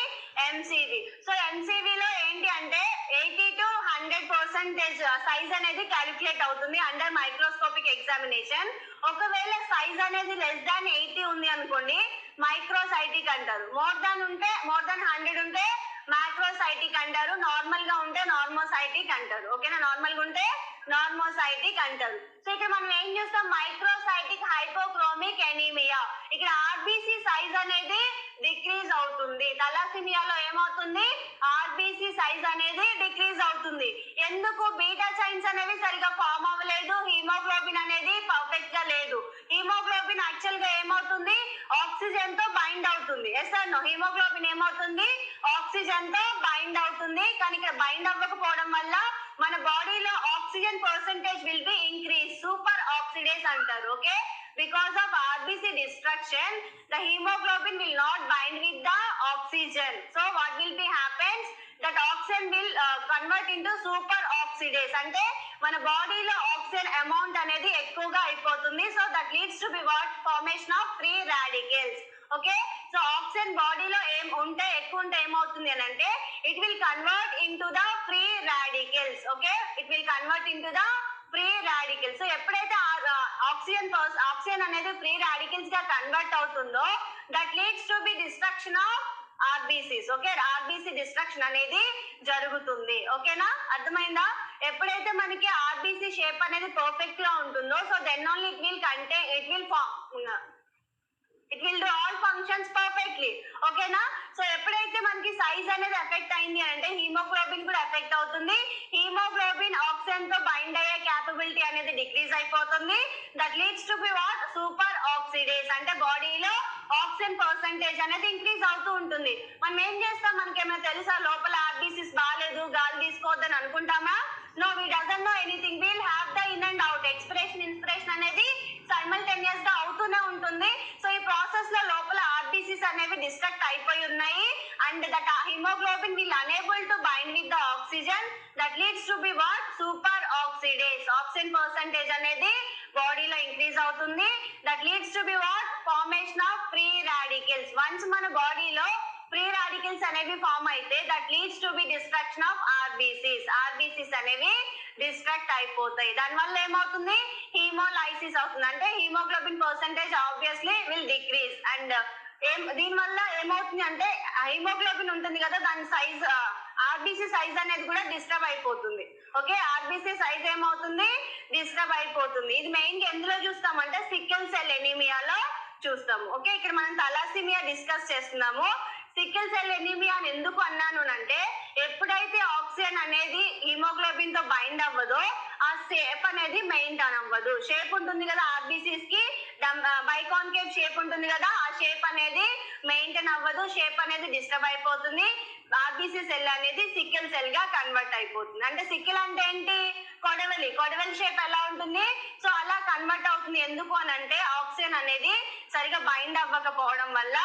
ఎంసీవి. సో ఎంసీవిలో ఏంటి అంటే 80 to 100% సైజ్ అనేది క్యాలిక్యులేట్ అవుతుంది అండర్ మైక్రోస్కోపిక్ ఎగ్జామినేషన్. ఒకవేళ సైజ్ అనేది లెస్ దాన్ 80 ఉంది అనుకోండి, మైక్రోసైటిక్ అంటారు. మోర్ దాన్ 100 ఉంటే మ్యాక్రోసైటిక్ అంటారు. నార్మల్ గా ఉంటే నార్మోసైటిక్ అంటారు. ఓకేనా? నార్మల్ గా ఉంటే నార్మోసైటిక్ అంటారు. సో ఇక్కడ మనం ఏం చూస్తాం? Microcytic hypochromic anaemia. ఇక్కడ ఆర్బీసీ సైజ్ అనేది డిక్రీజ్ అవుతుంది. తలాసిమియాలో ఏమవుతుంది? ఆర్బీసీ సైజ్ అనేది డిక్రీజ్ అవుతుంది. ఎందుకు? బీటా చైన్స్ అనేవి సరిగా ఫామ్ అవ్వలేదు, హీమోగ్లోబిన్ అనేది పర్ఫెక్ట్ గా లేదు. హీమోగ్లోబిన్ యాక్చువల్ గా ఏమవుతుంది? ఆక్సిజన్ తో బైండ్ అవుతుంది. Yes or no? హీమోగ్లోబిన్ ఏమవుతుంది? ఆక్సిజన్ తో బైండ్ అవుతుంది. కానీ ఇక్కడ బైండ్ అవ్వకపోవడం వల్ల మన బాడీలో oxygen percentage will be increase. Super oxidase అంటారు. Okay, because of RBC destruction the hemoglobin will not bind with the oxygen. So what will be happens? That oxygen will convert into super oxidase. అంటే మన బాడీలో oxygen amount అనేది ఎక్కువగా అయిపోతుంది. So that leads to be what? Formation of free radicals. Okay, so oxygen బాడీలో ఉంటే ఎక్కువ ఉంటే ఏమవుతుంది అని అంటే it will convert into the free radicals. Okay, it will convert into the free radicals. So ఎప్పుడైతే ఆక్సిజన్ అనేది ఫ్రీ రాడికల్స్ గా కన్వర్ట్ అవుతుందో that leads to B destruction of RBCs. Okay, RBC destruction అనేది జరుగుతుంది. ఓకేనా? అర్థమైందా? ఎప్పుడైతే మనకి ఆర్బీసీ షేప్ అనేది పర్ఫెక్ట్ గా ఉంటుందో so then only it will it will do all functions perfectly. ఓకేనా? సో ఎప్పుడైతే మనకి సైజ్ అనేది ఎఫెక్ట్ అయింది అంటే హీమోగ్లోబిన్ కూడా ఎఫెక్ట్ అవుతుంది. హీమోగ్లోబిన్ ఆక్సిజన్ తో బైండ్ అయ్యే క్యాపబిలిటీ అనేది డిక్రీజ్ అయిపోతుంది. That leads to be what? Super oxidase. అంటే బాడీలో ఆక్సిజన్ పర్సంటేజ్ అనేది ఇంక్రీజ్ అవుతూ ఉంటుంది. మనం ఏం చేస్తాం? మనకేమైనా తెలుసా లోపల ఆర్బీసీస్ బాగాలేదు గాలి తీసుకోవద్దని అనుకుంటామా? No, we doesn't know anything. We'll have the in and out expression inspiration అనేది సైమల్టేనియస్ గా అవుతూనే ఉంటుంది. సో ఈ ప్రాసెస్ లో లోపల ఆర్బీసీస్ అనేవి డిస్ట్రక్ట్ అయిపోయి ఉన్నాయి and that haemoglobin will unable to bind with the oxygen. That leads to be what? Super oxidase. Oxygen percentage అనేది బాడీలో ఇంక్రీజ్ అవుతుంది. That leads to be what? Formation of free radicals. Once మన బాడీలో free radicals అనేవి form అయితే that leads to B destruction of RBCs. RBCs అనేవి destruct అయిపోతాయి. దానివల్ల ఏమవుతుంది? హీమోలైసిస్ అవుతుంది. అంటే haemoglobin percentage obviously will decrease and దీని వల్ల ఏమవుతుంది అంటే హీమోగ్లోబిన్ ఉంటుంది కదా దాని సైజ్ ఆర్బీసీ సైజ్ అనేది కూడా డిస్టర్బ్ అయిపోతుంది. ఓకే, ఆర్బీసీ సైజ్ ఏమవుతుంది? డిస్టర్బ్ అయిపోతుంది. ఇది మెయిన్ గా ఎందులో చూస్తామంటే సికిల్ సెల్ ఎనీమియాలో చూస్తాము. ఓకే, ఇక్కడ మనం తలాసిమియా డిస్కస్ చేస్తున్నాము. సికిల్ సెల్ ఎనీమియా అని ఎందుకు అన్నాను అంటే ఎప్పుడైతే ఆక్సిజన్ అనేది హిమోగ్లోబిన్ తో బైండ్ అవ్వదో ఆ షేప్ అనేది మెయింటైన్ అవ్వదు. షేప్ ఉంటుంది కదా ఆర్బీసీస్ కి బైకాన్కేవ్ షేప్ ఉంటుంది కదా, ఆ షేప్ అనేది మెయింటైన్ అవ్వదు. షేప్ అనేది డిస్టర్బ్ అయిపోతుంది. ఆర్బీసీ సెల్ అనేది సికిల్ సెల్ గా కన్వర్ట్ అయిపోతుంది. అంటే సికిల్ అంటే ఏంటి? కొడవలి షేప్ ఎలా ఉంటుంది? సో అలా కన్వర్ట్ అవుతుంది. ఎందుకు అని అంటే ఆక్సిజన్ అనేది సరిగా బైండ్ అవ్వకపోవడం వల్ల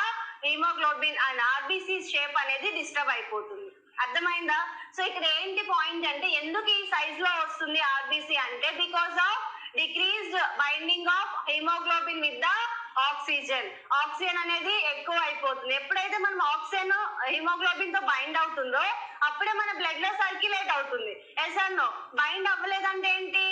హీమోగ్లోబిన్ అండ్ ఆర్బీసీ షేప్ అనేది డిస్టర్బ్ అయిపోతుంది. అర్థమైందా? సో ఇక్కడ ఏంటి పాయింట్ అంటే ఎందుకు ఈ సైజ్ లో వస్తుంది ఆర్బీసీ అంటే because of decreased binding of haemoglobin with the oxygen. Oxygen అనేది ఎక్కువ అయిపోతుంది. ఎప్పుడైతే మనం ఆక్సిజన్ హిమోగ్లోబిన్ తో బైండ్ అవుతుందో అప్పుడే మన బ్లడ్ లో సర్క్యులేట్ అవుతుంది. Yes or no? బైండ్ అవ్వలేదంటే ఏంటి?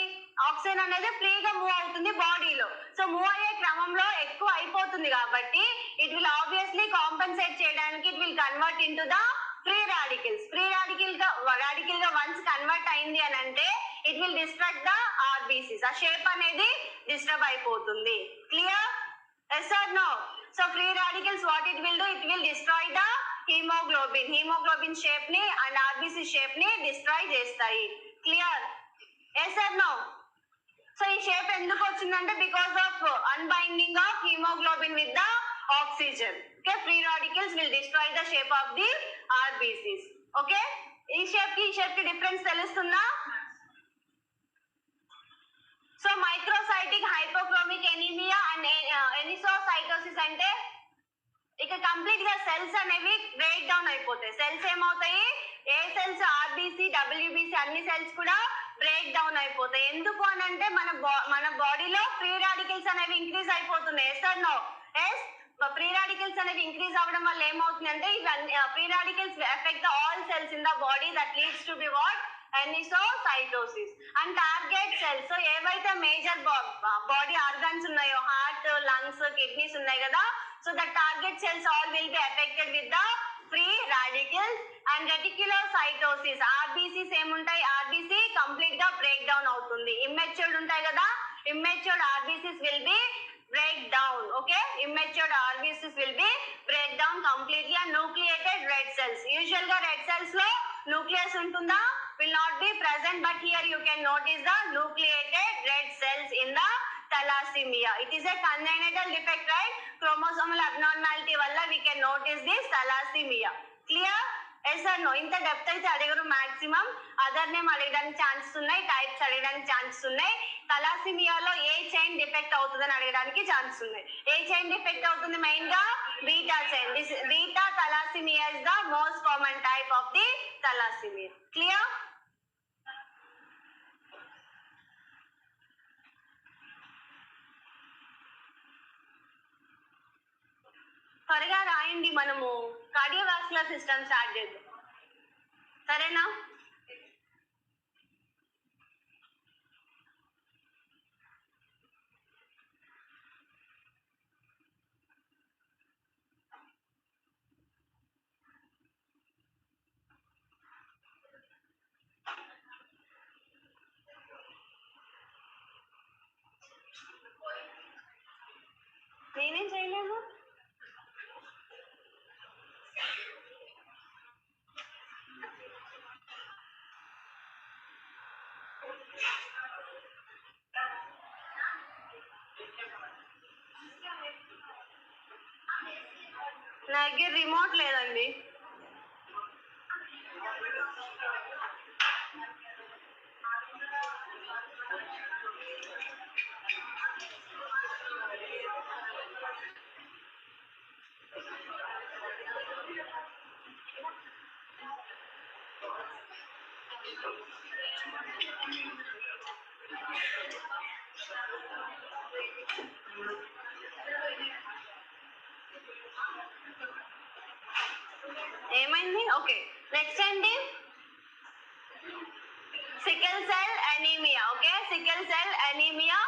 ఆక్సిజన్ అనేది ఫ్రీగా మూవ్ అవుతుంది బాడీలో. సో మూవ్ అయ్యే క్రమంలో ఎక్కువ అయిపోతుంది కాబట్టి ఇట్ విల్ ఆబ్వియస్లీ కాంపెన్సేట్ చేయడానికి it will convert into the free radicals. Free radical గా వన్స్ కన్వర్ట్ అయింది అని అంటే it will destruct the RBCs. ఆ షేప్ అనేది డిస్టర్బ్ అయిపోతుంది. Clear? Yes or no? So free radicals what it will do? It will destroy the haemoglobin shape ని and RBC shape ని destroy చేస్తాయి. Clear? Yes or no? So ఈ shape ఎందుకు వచ్చిందంటే because of అన్బైండింగ్ of hemoglobin with the oxygen. Okay, free radicals will destroy the shape of the RBCs. Okay, ఈ shape కి difference తెలుస్తుందా? So microcytic hypochromic anemia and anisocytosis అంటే ఇక complete గా cells అనేవి బ్రేక్ డౌన్ అయిపోతాయి. సెల్స్ ఏమవుతాయి? ఏ సెల్స్? ఆర్బీసీ, డబ్ల్యూబీసీ అన్ని సెల్స్ కూడా బ్రేక్ డౌన్ అయిపోతాయి. ఎందుకు అని అంటే మన బాడీలో ఫ్రీ రాడికల్స్ అనేవి ఇంక్రీజ్ అయిపోతున్నాయి. Yes or no? Yes, free radicals అనేవి ఇంక్రీజ్ అవ్వడం వల్ల ఏమవుతుంది అంటే ఇవన్నీ free radicals effect all cells in the body. That leads to be what? Anisocytosis. And target cells. So ఏవైతే మేజర్ బాడీ ఆర్గన్స్ ఉన్నాయో హార్ట్, లంగ్స్, కిడ్నీస్ ఉన్నాయి కదా, so the target cells all will be affected with the free radicals and reticulocytosis. RBCs ఏముంటాయి? RBC complete గా break down అవుతుంది. Immatured ఉంటాయి కదా, immatured RBCs will be break down. Okay, immature RBCs will be break down completely and nucleated red cells. Usual గా red cells లో nucleus ఉంటుందా? Will not be present, but here you can notice the nucleated red cells in the thalassemia. It is a congenital defect, right? Chromosomal abnormality valla we can notice this thalassemia. Clear? Yes or no? ఇంత depth అయితే అడగరు. Maximum other name అడగడానికి chances ఉన్నాయి, types అడగడానికి chances ఉన్నాయి. తలాసిమియాలో ఏ chain defect అవుతుందని అడగడానికి chances ఉన్నాయి. ఏ చైన్ డిఫెక్ట్ అవుతుంది? మెయిన్ గా beta chain. This beta thalassemia is the most common type of the thalassemia. Clear? త్వరగా రాయండి, మనము కార్డియోవాస్కులర్ సిస్టమ్ స్టార్ట్ చేద్దాం. సరేనా? నేనేం చేయలేము. నా దగ్గర రిమోట్ లేదండి. ఏమైంది? ఓకే, నెక్స్ట్ ఏంటి? Sickle cell anemia. Okay, sickle cell anemia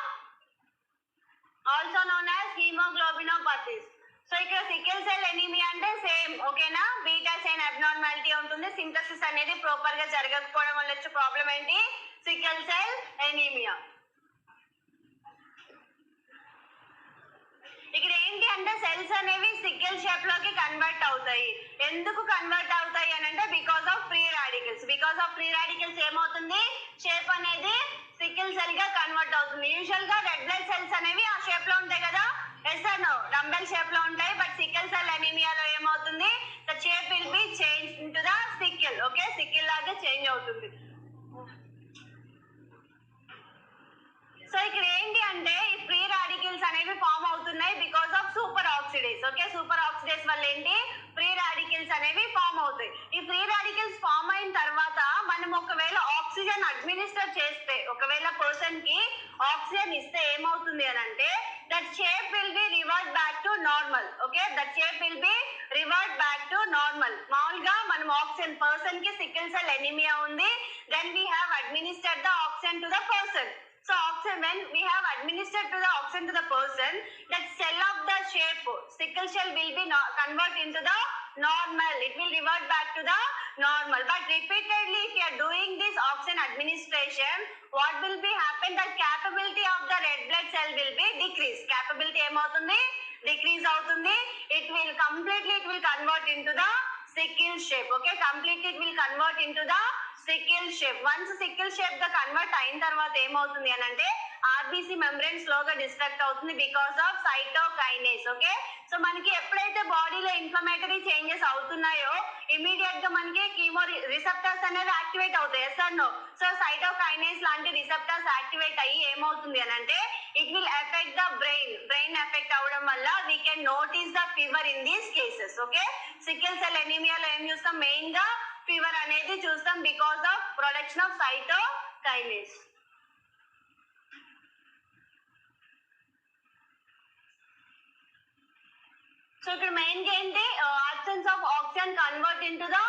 also known as hemoglobinopathies. So ఇక్కడ సికిల్ సెల్ ఎనీమియా అంటే సేమ్, ఓకేనా, బీటా చైన్ అబ్నార్మాలిటీ ఉంటుంది. సింథసిస్ అనేది ప్రాపర్ గా జరగకపోవడం వల్ల వచ్చే ప్రాబ్లం ఏంటి? Sickle cell anemia. ఇక్కడ ఏంటి అంటే సెల్స్ అనేవి సికిల్ షేప్ లోకి కన్వర్ట్ అవుతాయి. ఎందుకు కన్వర్ట్ అవుతాయి అని అంటే because of free radicals. Because of free radicals ఏమవుతుంది? షేప్ అనేది సికిల్ సెల్ గా కన్వర్ట్ అవుతుంది. యూజువల్ గా రెడ్ బ్లడ్ సెల్స్ అనేవి ఆ షేప్ లో ఉంటాయి కదా, yes or no, dumbbell shape లో ఉంటాయి. బట్ సికిల్ సెల్ అనీమియాలో ఏమవుతుంది? The shape will be change into the sickle. Okay, sickle లాగా చేంజ్ అవుతుంది. సో ఇక్కడ ఏంటి అంటే ఈ ఫ్రీ రాడికల్స్ అనేవి ఫామ్ అవుతున్నాయి because of super oxidase. Okay, super oxidase వల్ల ఏంటి? ఫ్రీ రాడికల్స్ అనేవి ఫామ్ అవుతాయి. ఈ ఫ్రీ రాడికల్స్ ఫామ్ అయిన తర్వాత మనం ఒకవేళ ఆక్సిజన్ అడ్మినిస్టర్ చేస్తే, ఒకవేళ పర్సన్ కి ఆక్సిజన్ ఇస్తే ఏమవుతుంది అని అంటే that shape will be revert back to normal. Okay, that shape will be revert back to normal. మామూలుగా మనం ఆక్సిజన్, పర్సన్ కి సికిల్ సెల్ ఎనీమియా ఉంది, then we have administered the oxygen to the person. So oxygen, when we have administered to the oxygen to the person, that cell of the shape sickle cell will be convert into the normal. It will revert back to the normal. But repeatedly, if you are doing this oxygen administration, what will be happen? The capability of the red blood cell will be decreased. Capability ఏమవుతుంది? Decrease అవుతుంది. It will convert into the sickle shape. Okay, completely it will convert into the sickle shape. Once sickle shape గా convert అయిన తర్వాత ఏమవుతుంది అని అంటే RBC membrane స్లోగా destruct అవుతుంది because of cytokinase. Okay, so మనకి ఎప్పుడైతే బాడీలో ఇన్ఫ్లమేటరీ చేంజెస్ అవుతున్నాయో ఇమీడియట్ గా మనకి కీమో రిసెప్టర్స్ అనేవి యాక్టివేట్ అవుతాయి. Yes or no? So cytokinase లాంటి రిసెప్టర్స్ యాక్టివేట్ అయ్యి ఏమవుతుంది అని అంటే it will affect the brain affect అవడం వల్ల we can notice the fever in these cases. Okay, sickle cell ఎనీమియాలో ఏం చూస్తాం? మెయిన్ గా ఫీవర్ అనేది చూస్తాం because of production of cytokines. So ఇక్కడ మెయిన్ గా ఏంటి? Absence of oxygen convert into the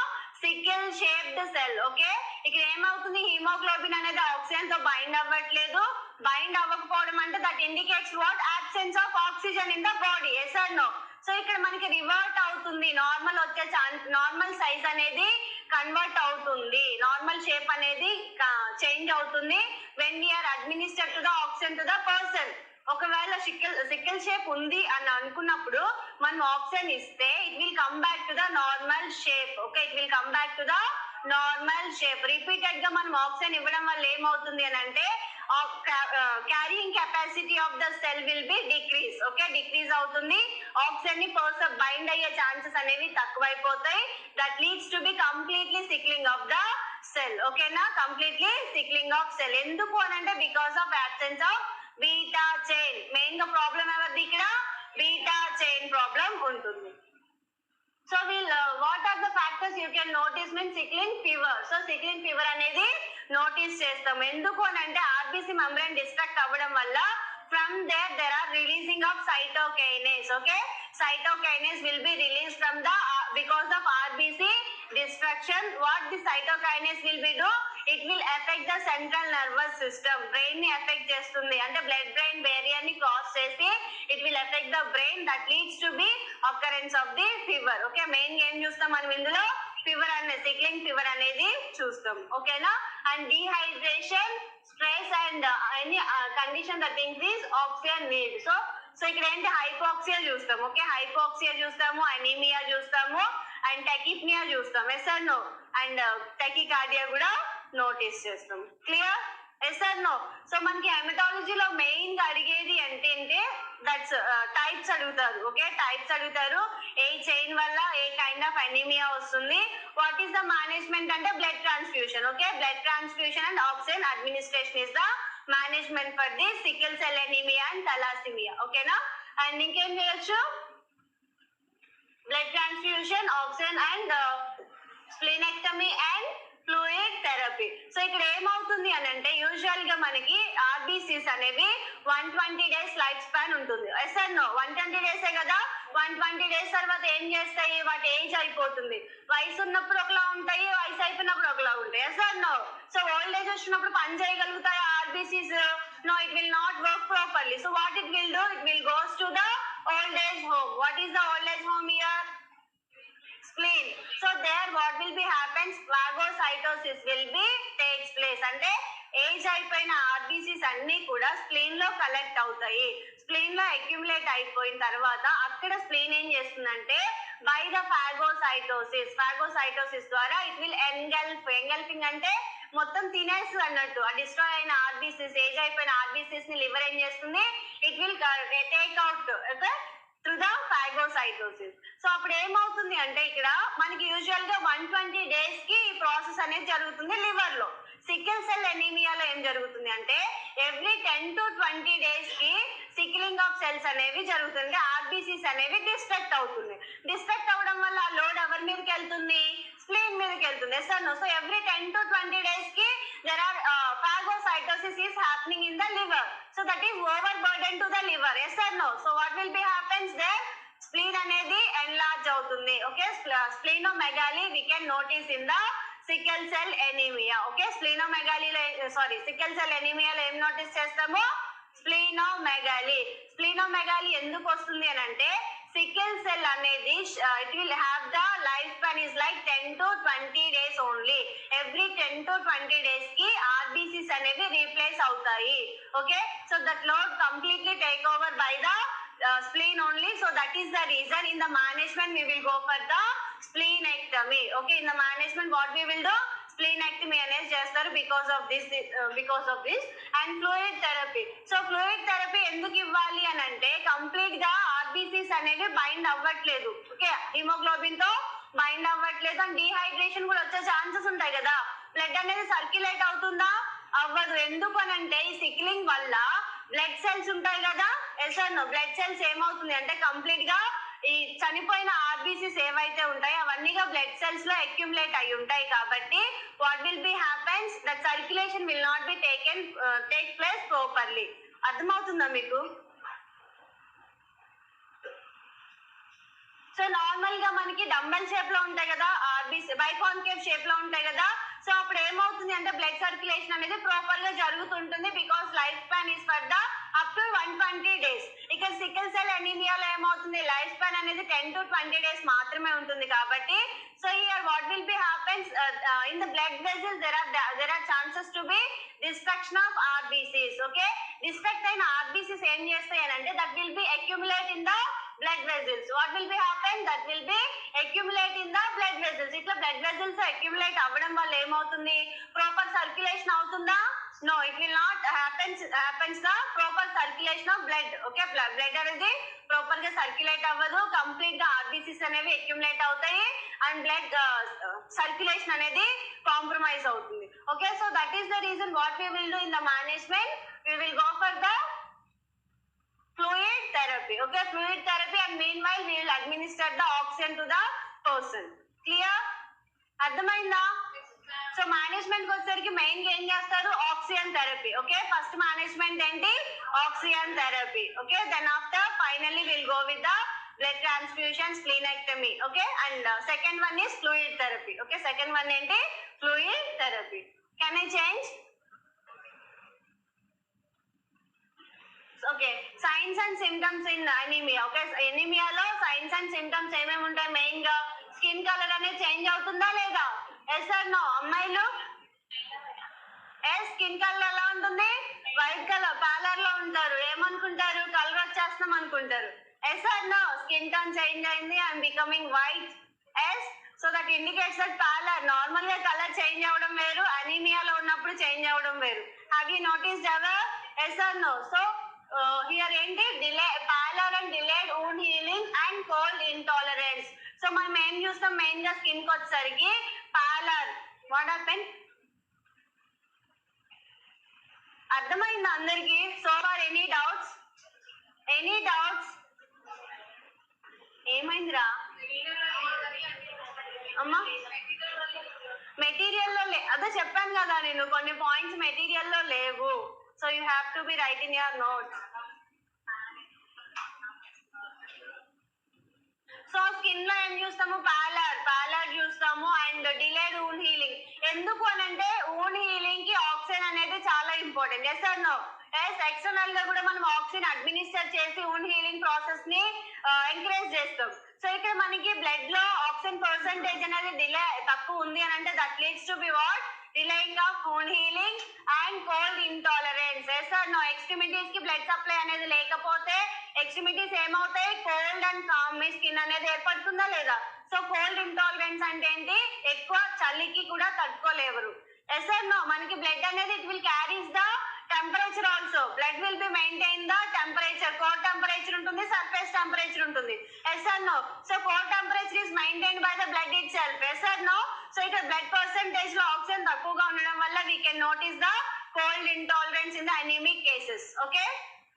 sickle shaped cell. Okay, ఇక్కడ ఏమవుతుంది? హీమోగ్లోబిన్ అనేది ఆక్సిజన్ తో బైండ్ అవ్వట్లేదు. బైండ్ అవ్వకపోవడం అంటే that indicates what? Absence of oxygen in the body. Yes or no? So ఇక్కడ మనకి రివర్ట్ అవుతుంది, నార్మల్ వచ్చే నార్మల్ సైజ్ అనేది కన్వర్ట్ అవుతుంది, నార్మల్ షేప్ అనేది చేంజ్ అవుతుంది when we are administer to the oxygen to the person. ఒకవేళ సికిల్ షేప్ ఉంది అని అనుకున్నప్పుడు మనం ఆక్సిజన్ ఇస్తే it will come back to the normal shape. Okay, it will come back to the normal shape. Repeated గా మనం oxygen ఇవ్వడం వల్ల ఏమవుతుంది అని అంటే carrying capacity of the cell will be decrease. Okay, decrease అవుతుంది. ఆక్సిజన్ ని పర్సన్ బైండ్ అయ్యే ఛాన్సెస్ అనేవి తక్కువైపోతాయి. That leads to be completely sickling of the cell. ఓకేనా, కంప్లీట్లీ సిక్లింగ్ ఆఫ్ సెల్. ఎందుకు అని అంటే because of absence of beta chain. Main గా ప్రాబ్లం ఎవరిది ఇక్కడ? బీటా చైన్ ప్రాబ్లం ఉంటుంది. So what are the factors you can notice mean sickling fever. So sickling fever అనేది notice చేస్తాం. ఎందుకు అని అంటే ఆర్బీసీ మెంబ్రేన్ డిస్ట్రక్ట్ అవ్వడం వల్ల from there are releasing of cytokinase. Okay, cytokinase will be released from the because of RBC destruction. What the cytokinase will be do? It will affect the central nervous system. Brain ni affect చేస్తుంది అంటే blood brain barrier ni cross చేసి it will affect the brain. That leads to be occurrence of the fever. Okay, main ఏం చూస్తాం మనం ఇందులో? Fever అనే sickling fever అనేది చూస్తాం. ఓకేనా, and dehydration, stress and any condition that increase oxygen need. So ఇక్కడ ఏంటి? హైపోక్సియా చూస్తాం. ఓకే, హైపోక్సియా చూస్తాము, అనీమియా చూస్తాము, అండ్ టెకిప్నియా చూస్తాం. Yes or no? And tachycardia కూడా నోటీస్ చేస్తాం. Clear? Yes or no? So మనకి హెమటాలజీలో మెయిన్ గా అడిగేది అంటే దట్స్ టైప్స్ అడుగుతారు. ఓకే, టైప్స్ అడుగుతారు. ఏ చైన్ వల్ల ఏ కైండ్ ఆఫ్ ఎనీమియా వస్తుంది, వాట్ ఈస్ ద మేనేజ్మెంట్ అంటే blood transfusion. Okay, blood transfusion and oxygen administration is the management for the sickle cell anemia and thalassemia. ఓకేనా? అండ్ ఇంకేం చేయొచ్చు? Blood transfusion, oxygen and splenectomy and fluid therapy. So ఇక్కడ ఏమవుతుంది అని అంటే usual గా మనకి ఆర్బీసీస్ అనేవి 120 డేస్ లైఫ్ స్పాన్ ఉంటుంది. Yes or no? 120 డేసే కదా. 120 డేస్ తర్వాత ఏం చేస్తాయి? వాటి ఏజ్ అయిపోతుంది. వయసు ఉన్నప్పుడు ఒకలా ఉంటాయి, వయసు అయిపోయినప్పుడు ఒకలా ఉంటాయి. Yes or no? So old age వచ్చినప్పుడు పని చేయగలుగుతాయి RBCs? No, it will not work properly. So what it will do? It will goes to the old age home. What is the old age home here? Spleen. So there what will be happens? Phagocytosis will be takes place. అంటే age అయిపోయిన RBCs అన్ని కూడా spleen లో collect అవుతాయి. Spleen లో accumulate అయిపోయిన తర్వాత అక్కడ స్ప్లీన్ ఏం చేస్తుందంటే బై ద ఫాగోసైటోసిస్ ద్వారా ఇట్ విల్ ఎంగల్ఫింగ్ అంటే మొత్తం తినేసు అన్నట్టు. ఆ డిస్ట్రాయ్ అయిన ఆర్బీసీస్, ఏజ్ అయిపోయిన ఆర్బీసీస్ ని లివర్ ఏం చేస్తుంది? It will take out through the phagocytosis. So అప్పుడు ఏమవుతుంది అంటే ఇక్కడ మనకి యూజువల్ గా 120 డేస్ కి ఈ ప్రాసెస్ అనేది జరుగుతుంది లివర్ లో. సికిల్ సెల్ ఎనీమియాలో ఏం జరుగుతుంది అంటే ఎవ్రీ 10 to 20 డేస్ కి సికిలింగ్ ఆఫ్ సెల్స్ అనేవి జరుగుతుంది. ఆర్బీసీస్ అనేవి డిస్ట్రక్ట్ అవుతుంది. డిస్ట్రక్ట్ అవడం వల్ల ఆ లోడ్ ఎవరి మీదకి వెళ్తుంది? స్ప్లీన్ మీదకి వెళ్తుంది. Yes or no? So every 10 to 20 days కి there are phagocytosis is happening in the liver. So that is overburden to the liver. Yes or no? So what will be happens there? Spleen అనేది enlarge అవుతుంది. Okay, splenomegaly we can notice in the sickle cell anemia. Okay, splenomegaly sickle cell anemia లో ఏం notice చేస్తాము? స్ప్లీనోమెగాలీ. స్ప్లీనోమెగాలీ ఎందుకు వస్తుంది అని అంటే sickle cell అనేది it will have the life span is like 10 to 20 days only. Every 10 to 20 days కి RBCs అనేవి రీప్లేస్ అవుతాయి. Okay, so that load completely take over by the spleen only. So that is the reason in the management we will go for the splenectomy. Okay, in the management what we will do? Splenectomy అనేది చేస్తారు because of this and fluid therapy. So fluid therapy ఎందుకు ఇవ్వాలి అని అంటే complete గా RBCs అనేవి bind అవ్వట్లేదు. Okay, haemoglobin తో బైండ్ అవ్వట్లేదు అండ్ డీహైడ్రేషన్ కూడా వచ్చే ఛాన్సెస్ ఉంటాయి కదా. బ్లడ్ అనేది సర్క్యులేట్ అవుతుందా? అవ్వదు. ఎందుకు అని అంటే ఈ సిక్లింగ్ వల్ల బ్లడ్ సెల్స్ ఉంటాయి కదా. Yes or no? Blood cells ఏమవుతుంది అంటే కంప్లీట్ గా ఈ చనిపోయిన ఆర్బీసీస్ ఏవైతే ఉంటాయో అవన్నీగా బ్లడ్ సెల్స్ లో అక్యుములేట్ అయి ఉంటాయి. కాబట్టి what will be happens? That circulation will not be take place properly. అర్థమవుతుందా మీకు? సో నార్మల్ గా మనకి డంబెల్ షేప్ లో ఉంటాయి కదా ఆర్బీసీ, బైకాన్కేవ్ షేప్ లో ఉంటాయి కదా. సో అప్పుడు ఏమవుతుంది అంటే బ్లడ్ సర్క్యులేషన్ అనేది ప్రాపర్ గా జరుగుతుంటుంది because life span is for the up to 120 days. ఇక్కడ సికిల్ సెల్ ఎనీమియాలో ఏమవుతుంది? లైఫ్ స్పాన్ అనేది 10 to 20 డేస్ మాత్రమే ఉంటుంది. కాబట్టి so here what will be happens in the blood vessels there are chances to be destruction of RBCs. Okay, destruct అయిన RBCs ఏం చేస్తాయి అని అంటే that will be accumulate in the blood vessels. What will be happen? That will be accumulate in the blood vessels. ఇట్లా blood vessels accumulate అవ్వడం వల్ల ఏమవుతుంది? Proper circulation అవుతుందా? No, it will not happens the proper circulation of blood. Okay, blood అనేది proper గా circulate అవ్వదు. Complete గా RBCs అనేవి అక్యుములేట్ అవుతాయి అండ్ బ్లడ్ సర్క్యులేషన్ అనేది కాంప్రమైజ్ అవుతుంది. Okay, so that is the reason what we will do in the management. We will go for the fluid therapy. Okay, fluid therapy and meanwhile we will administer the oxygen to the person. Clear? అర్థమైందా? So management వచ్చేసరికి main గా ఏం చేస్తారు? Oxygen therapy. Okay, first management ఏంటి? Oxygen therapy. Okay, then after finally will go with the blood transfusion, splenectomy. Okay, and second one is fluid therapy. Okay, second one ఏంటి? Fluid therapy. Can I change? Okay, signs and symptoms in anemia. Okay, ఎనీమియాలో signs and symptoms ఏమేమి ఉంటాయి? Main గా skin colour అనేది change అవుతుందా లేదా? Yes or no? అమ్మాయిలు skin colour ఎలా ఉంటుంది? వైట్ కలర్, పాలర్ లో ఉంటారు. ఏమనుకుంటారు? కలర్ వచ్చేస్తాం అనుకుంటారు. Yes or no? Skin tone change అయింది, I'm becoming white. Yes, so that indicates that paler normal గా కలర్ చేంజ్ అవ్వడం వేరు, అనీమియాలో ఉన్నప్పుడు చేంజ్ అవ్వడం వేరు. Have you noticed ever? Yes or no? So here ఏంటి delay paler and delayed wound healing and cold intolerance. So మనం ఏం చూస్తాం మెయిన్ గా స్కిన్ కి వచ్చేసరికి పాలర్. What happen? అర్థమైందా అందరికి? So for any doubts? Any doubts? ఏమైందిరా అమ్మా? మెటీరియల్లో అదే చెప్పాను కదా నేను, కొన్ని పాయింట్స్ మెటీరియల్లో లేవు. So you have to B right in your notes. So skin లో ఏం చూస్తాము? పాలర్ చూస్తాము అండ్ డిలేడ్ వూండ్ హీలింగ్. ఎందుకు అనంటే వూండ్ హీలింగ్ కి ఆక్సిజన్ అనేది చాలా important. Yes or no? Yes. External గా కూడా మనం ఆక్సిజన్ అడ్మినిస్టర్ చేసి వూండ్ హీలింగ్ ప్రాసెస్ ని ఎంకరేజ్ చేస్తాం. సో ఇక్కడ మనకి బ్లడ్ లో ఆక్సిజన్ పర్సంటేజ్ అనేది డిలే తక్కువ ఉంది అని అంటే that leads to be what? Delaying of wound healing and cold intolerance. Yes or no? Extremities కి బ్లడ్ సప్లై అనేది లేకపోతే ఎక్స్ట్రిమిటీస్ ఏమవుతాయి? Cold and clammy skin అనేది ఏర్పడుతుందా లేదా? సో కోల్డ్ ఇంటాలరెన్స్ అంటే ఏంటి? ఎక్కువ చలికి కూడా తట్టుకోలేవరు. Yes or no? మనకి బ్లడ్ అనేది it will carries the temperature also. Blood will be maintain the temperature. Core temperature ఉంటుంది, సర్ఫేస్ టెంపరేచర్ ఉంటుంది. Yes or no? So core temperature is maintain by the blood itself. Yes or no? So ఇక్కడ blood percentage లో oxygen తక్కువగా ఉండడం వల్ల we can notice the cold intolerance in the anemic cases. Okay.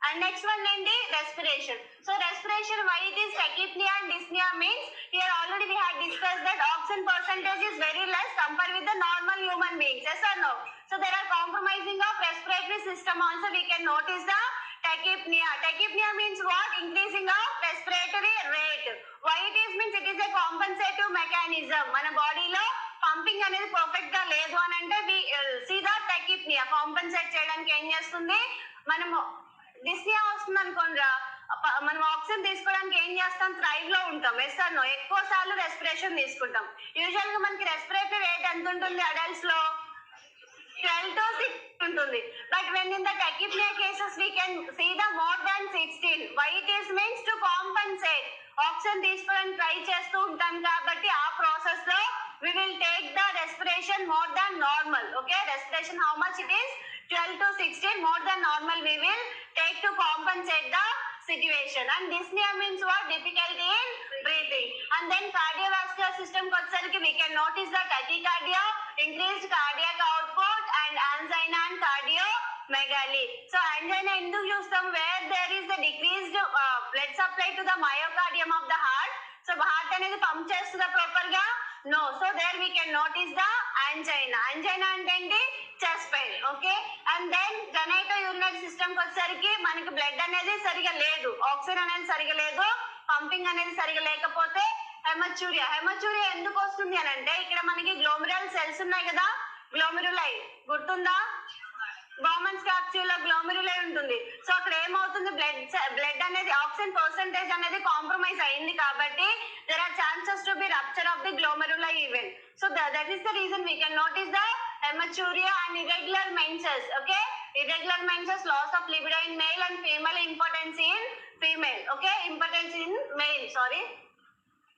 And next one ఏంటి? respiration. So respiration, why it is tachypnea and dyspnea means here already we had discussed that oxygen percentage is very less compared with the normal human beings. Yes or no? So there are compromising of respiratory system also we can notice the tachypnea. Tachypnea means what? Increasing of respiratory rate. Why it is means it is a compensative mechanism. మన బాడీలో pumping అనేది perfect గా లేదు అని అంటే we see the tachypnea. Compensate చేయడానికి ఏం చేస్తుంది? మనము డిస్నియా వస్తుంది అనుకోండిరా, మనం ఆక్సిజన్ తీసుకోవడానికి ఏం చేస్తాం? థ్రైవ్ లో ఉంటాం. Yes or no? ఎక్కువ సార్లు రెస్పిరేషన్ తీసుకుంటాం. యూజువల్ గా మనకి రెస్పిరేటరీ రేట్ ఎంత ఉంటుంది అడల్ట్స్ లో? 12 to 6 ఉంటుంది. But when in the tachypnea cases we can see the more than 16. Why it is means to compensate. Oxygen తీసుకోవడానికి ట్రై చేస్తూ ఉంటాం కాబట్టి ఆ ప్రాసెస్ లో we will take the respiration more than normal. Okay, respiration how much it is? 12 to 16 more than normal we will take to compensate the situation. And dyspnea means what? Difficulty in breathing. And then cardiovascular system kochesariki we can notice the tachycardia, increased cardiac output and angina and cardiomegaly. So angina enduku chustam? Where there is the decreased blood supply to the myocardium of the heart. So heart అనేది pump చేస్తుందా proper గా? No. So there we can notice the angina. Angina అంటే ఏంటి? Chest pain. Okay. And then genitourinary system కి వచ్చేసరికి మనకి blood అనేది సరిగా లేదు, ఆక్సిజన్ అనేది సరిగా లేదు, పంపింగ్ అనేది సరిగా లేకపోతే హెమచ్యూరియా. హెమచ్యూరియా ఎందుకు వస్తుంది అని అంటే ఇక్కడ మనకి గ్లోమెరులర్ సెల్స్ ఉన్నాయి కదా, గ్లోమెరులై గుర్తుందా? గవర్నమెంట్ క్యాప్సూల్ లో గ్లోమెరులై ఉంటుంది. సో అక్కడ ఏమవుతుంది? బ్లడ్ అనేది ఆక్సిజన్ పర్సంటేజ్ అనేది కాంప్రమైజ్ అయింది కాబట్టి there are chances to be rupture of the glomeruli event. So that is the reason we can notice the hematuria and irregular menses. Okay, irregular menses, loss of libido in male and female, impotence in female. Okay, impotence in male, sorry.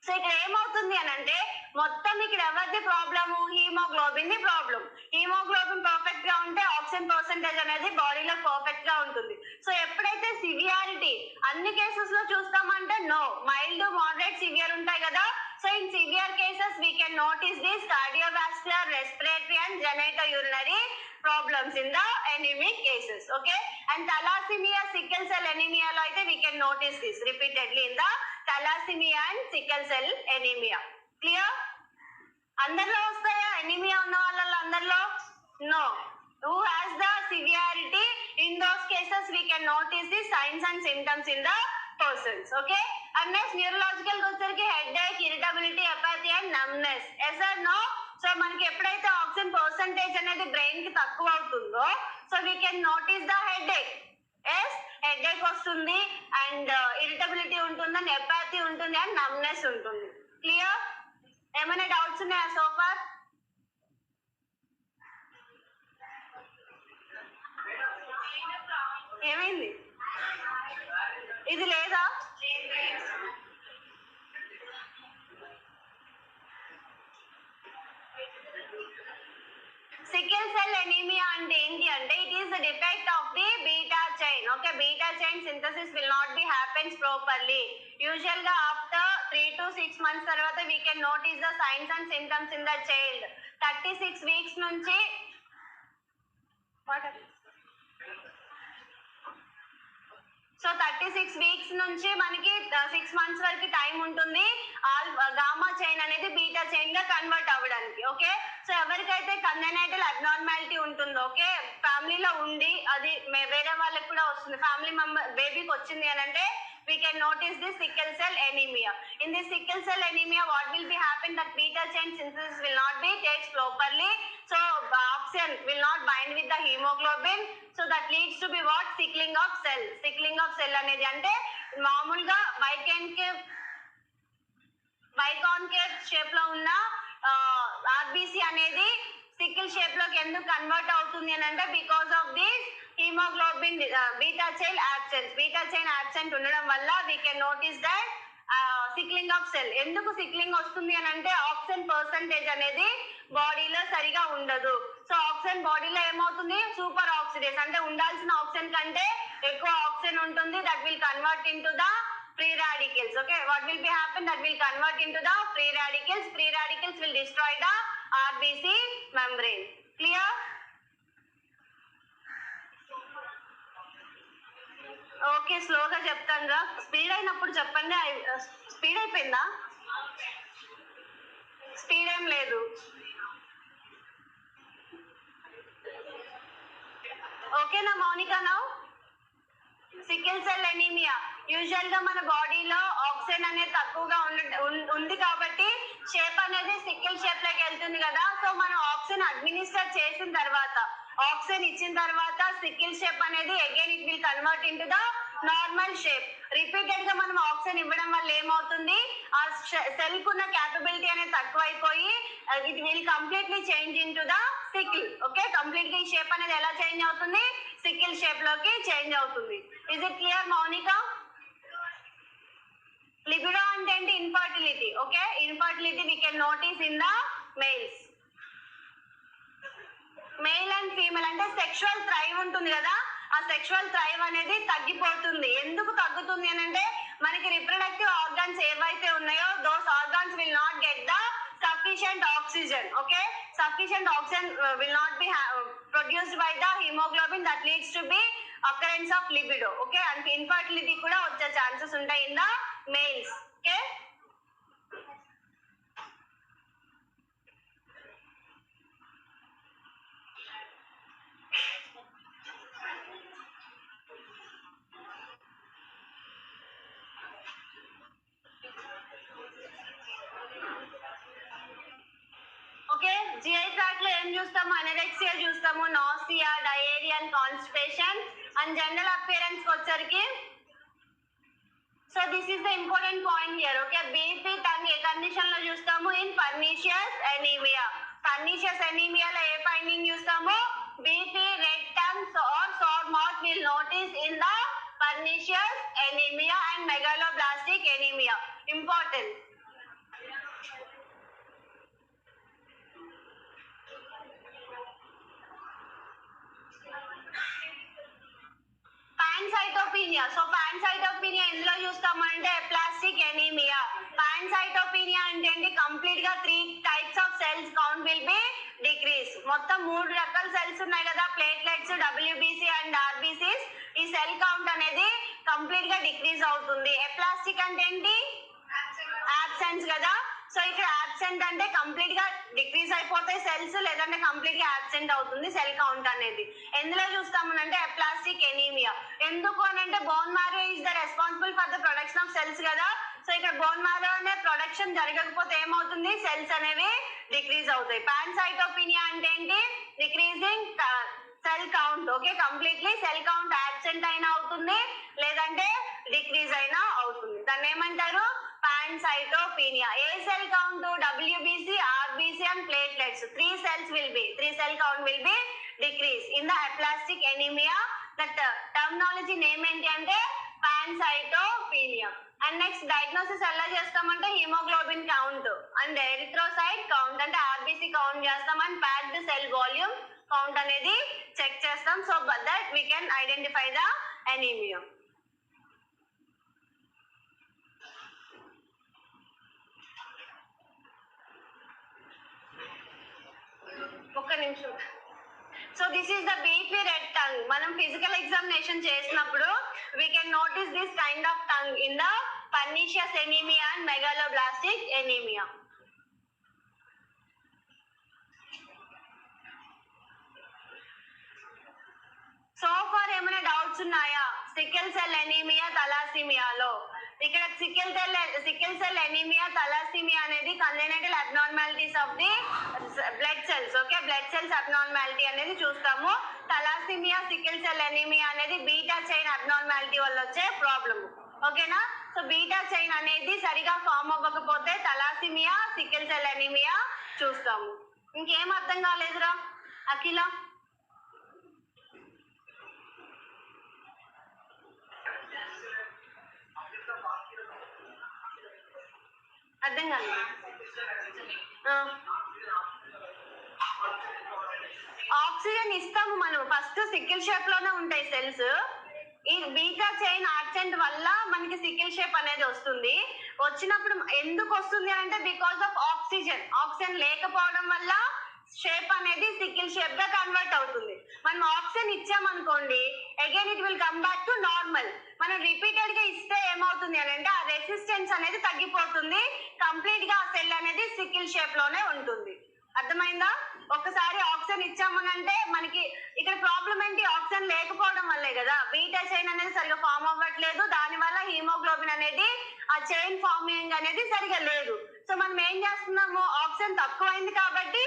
So ఇక్కడ ఏమవుతుంది అని అంటే మొత్తం ఇక్కడ ఎవరిది problem? Haemoglobin the problem. Haemoglobin perfect గా ఉంటే oxygen percentage అనేది బాడీలో పర్ఫెక్ట్ గా ఉంటుంది. సో ఎప్పుడైతే సివియారిటీ అన్ని కేసెస్ లో చూస్తామంటే నో, మైల్డ్, మోడరేట్, సివియర్ ఉంటాయి కదా. So in severe cases we can notice this cardiovascular, respiratory and genitourinary problems in the anemic cases. Okay, and thalassemia, sickle cell anemia lo aithe we can notice this repeatedly in the thalassemia and sickle cell anemia. Clear? అందరిలో వస్తాయా anemia ఉన్న వాళ్ళలో? అందరిలో no. Who has the severity? In those cases we can notice the signs and symptoms in the persons. Okay, and next neurological వచ్చరికి headache, irritability, apathy and numbness. Yes or no? So మనకి ఎప్పుడైతే oxygen percentage అనేది brain కి తక్కువ అవుతుందో so we can notice the headache. Yes, headache వస్తుంది and irritability ఉంటుంది and apathy ఉంటుంది అండ్ నమ్నెస్ ఉంటుంది. క్లియర్? ఏమైనా డౌట్స్ ఉన్నాయా సో ఫార్? ఏమైంది? ఇది లేదా? anemia అంటే ఏంటి అంటే it is the defect of the beta chain. Okay, beta chain synthesis will not be happens properly. Usual గా after 3 to 6 months తర్వాత we can notice the signs and symptoms in the child. 36 weeks నుంచి so 36 weeks నుంచి మనకి 6 months వరకు time ఉంటుంది gamma chain అనేది beta chain గా convert అవ్వడానికి. ఓకే, సో ఎవరికైతే కంజనైటల్ అబ్నార్మాలిటీ ఉంటుందో, ఓకే, ఫ్యామిలీలో ఉండి అది వేరే వాళ్ళకి కూడా వస్తుంది, ఫ్యామిలీ మెంబర్ బేబీకి వచ్చింది అని అంటే we can notice this sickle cell anemia. In this sickle cell anemia, what will be happen that beta chain synthesis will not be takes properly, so oxygen will not bind with the hemoglobin, so that leads to be what? Sickling of cell. Sickling of cell అనేది అంటే మామూలుగా biconcave shape లో ఉన్న RBC అనేది sickle shape లోకి ఎందుకు convert అవుతుంది అని అంటే because of this hemoglobin beta chain absent ఉండడం వల్ల we can notice that sickling of cell. ఎందుకు సిక్లింగ్ వస్తుంది అని అంటే ఆక్సిజన్ పర్సంటేజ్ అనేది బాడీలో సరిగా ఉండదు. సో ఆక్సిజన్ బాడీలో ఏమవుతుంది? సూపర్ ఆక్సిడేస్ అంటే ఉండాల్సిన ఆక్సిజన్ కంటే ఎక్కువ ఆక్సిజన్ ఉంటుంది. That will convert into the free radicals. Okay, what will be happen? That will convert into the free radicals. Free radicals will destroy the RBC membrane. Clear? Okay, స్లోగా చెప్తాను రా, speed అయినప్పుడు చెప్పండి. Speed అయిపోయిందా? Speed ఏం లేదు. ఓకేనా Mounika? Now sickle cell anaemia usual గా మన బాడీలో ఆక్సిజన్ అనేది తక్కువగా ఉంది కాబట్టి షేప్ అనేది సికిల్ షేప్ లోకి వెళ్తుంది కదా. సో మనం ఆక్సిజన్ అడ్మినిస్టర్ చేసిన తర్వాత, ఆక్సిజన్ ఇచ్చిన తర్వాత సికిల్ షేప్ అనేది again it will convert into the normal shape. Repeated గా మనం ఆక్సిజన్ ఇవ్వడం వల్ల ఏమవుతుంది? ఆ సెల్ కున్న క్యాపబిలిటీ అనేది తక్కువైపోయి it will completely change into the sickle. Okay, complete గా ఈ షేప్ అనేది ఎలా చేంజ్ అవుతుంది? సికిల్ షేప్ లోకి చేంజ్ అవుతుంది. Is it clear Mounika? Libido అంటే ఏంటి? Infertility. Okay, infertility we can notice in the males. Male and female అంటే సెక్షువల్ థ్రైవ్ ఉంటుంది కదా, ఆ సెక్షువల్ థ్రైవ్ అనేది తగ్గిపోతుంది. ఎందుకు తగ్గుతుంది అని అంటే మనకి రిప్రొడక్టివ్ ఆర్గాన్స్ ఏవైతే ఉన్నాయో those organs will not get the sufficient oxygen. Okay, sufficient oxygen will not be produced by the hemoglobin, that leads to be occurrence of libido. Okay, and infertility kuda వచ్చే chances ఉంటాయి in the males. Okay, GI tract లో ఏం చూస్తాము? Anorexia చూస్తాము, nausea, diarrhoea and constipation. And general appearance వచ్చరికి so this is the important point here. Okay, beefy tongue ఏ condition లో చూస్తాము? In pernicious anaemia. పర్నీషియస్ ఎనీమియాలో ఏ ఫైండింగ్ చూస్తాము? Beefy, red tongue or sore mouth will notice in the pernicious anaemia and megaloblastic anaemia. Important. Pancytopenia. So pancytopenia ఎందులో చూస్తామంటే aplastic anaemia. పాన్సైటోపీనియా అంటే ఏంటి? కంప్లీట్ గా 3 types of cells count will be decrease. మొత్తం 3 రకాల సెల్స్ ఉన్నాయి కదా, ప్లేట్లెట్స్, డబ్ల్యూబీసీ అండ్ ఆర్బీసీస్. ఈ సెల్ కౌంట్ అనేది కంప్లీట్ గా డిక్రీజ్ అవుతుంది. అప్లాస్టిక్ అంటే ఏంటి? absence కదా. సో ఇక్కడ absent అంటే కంప్లీట్ గా డిక్రీజ్ అయిపోతాయి సెల్స్, లేదంటే కంప్లీట్ గా absent అవుతుంది సెల్ కౌంట్ అనేది. ఎందులో చూస్తామనంటే అప్లాస్టిక్ ఎనీమియా. ఎందుకు అని అంటే bone marrow is the responsible for the production of cells కదా. సో ఇక్కడ బోన్ మ్యారో అనే ప్రొడక్షన్ జరగకపోతే ఏమవుతుంది? సెల్స్ అనేవి డిక్రీజ్ అవుతాయి. పాన్సైటోపీనియా అంటే ఏంటి? Decreasing cell count. Okay, completely cell count absent అయినా అవుతుంది, లేదంటే డిక్రీజ్ అయినా అవుతుంది. దాన్ని ఏమంటారు? పాన్సైటోపీనియా. ఏ cell count? WBC, RBC and platelets. 3 cell count will be decrease in the aplastic anemia. That terminology name ఏంటి అంటే పాన్సైటోపీనియా. అండ్ నెక్స్ట్ డయాగ్నోసిస్ ఎలా చేస్తామంటే haemoglobin count and erythrocyte count అంటే ఆర్బీసీ కౌంట్ చేస్తాం and packed cell volume count అనేది check చేస్తాం. So that we can identify the anaemia. ఒక్క నిమిషం. So this is the beefy red tongue. మనం ఫిజికల్ ఎగ్జామినేషన్ చేసినప్పుడు we can notice this kind of tongue in the pernicious anaemia and megaloblastic anaemia. So far ఏమైనా doubts ఉన్నాయా sickle cell anaemia థాలసీమియాలో? ఇక్కడ sickle cell anaemia thalassaemia అనేది congenital abnormalities of the blood cells. Okay, blood cells abnormality అనేది చూస్తాము. Thalassaemia sickle cell anaemia అనేది beta chain abnormality వల్ల వచ్చే ప్రాబ్లమ్. ఓకేనా? సో బీటా చైన్ అనేది సరిగా ఫామ్ అవ్వకపోతే థాలసీమియా సికిల్ సెల్ ఎనీమియా చూస్తాము. ఇంకేం అర్థం కాలేదురా అఖిల? అర్థం కాదు. ఆక్సిజన్ ఇస్తాము మనం. ఫస్ట్ సికిల్ షేప్ లోనే ఉంటాయి సెల్స్. ఈ బీటా చైన్ ఆబ్సెంట్ వల్ల మనకి సికిల్ షేప్ అనేది వస్తుంది. వచ్చినప్పుడు ఎందుకు వస్తుంది అంటే బికాస్ ఆఫ్ ఆక్సిజన్. ఆక్సిజన్ లేకపోవడం వల్ల షేప్ అనేది సికిల్ షేప్ గా కన్వర్ట్ అవుతుంది. మనం ఆక్సిజన్ ఇచ్చామనుకోండి again it will come back to normal. మనం రిపీటెడ్ గా ఇస్తే ఏమవుతుంది అని అంటే ఆ రెసిస్టెన్స్ అనేది తగ్గిపోతుంది. కంప్లీట్ గా ఆ సెల్ అనేది సికిల్ షేప్ లోనే ఉంటుంది. అర్థమైందా? ఒకసారి ఆక్సిజన్ ఇచ్చామనంటే మనకి ఇక్కడ ప్రాబ్లం ఏంటి? ఆక్సిజన్ లేకపోవడం వల్లే కదా బీటా చైన్ అనేది సరిగా ఫామ్ అవ్వట్లేదు. దాని వల్ల హీమోగ్లోబిన్ అనేది ఆ చైన్ ఫార్మింగ్ అనేది సరిగా లేదు. సో మనం ఏం చేస్తున్నాము? ఆక్సిజన్ తక్కువైంది కాబట్టి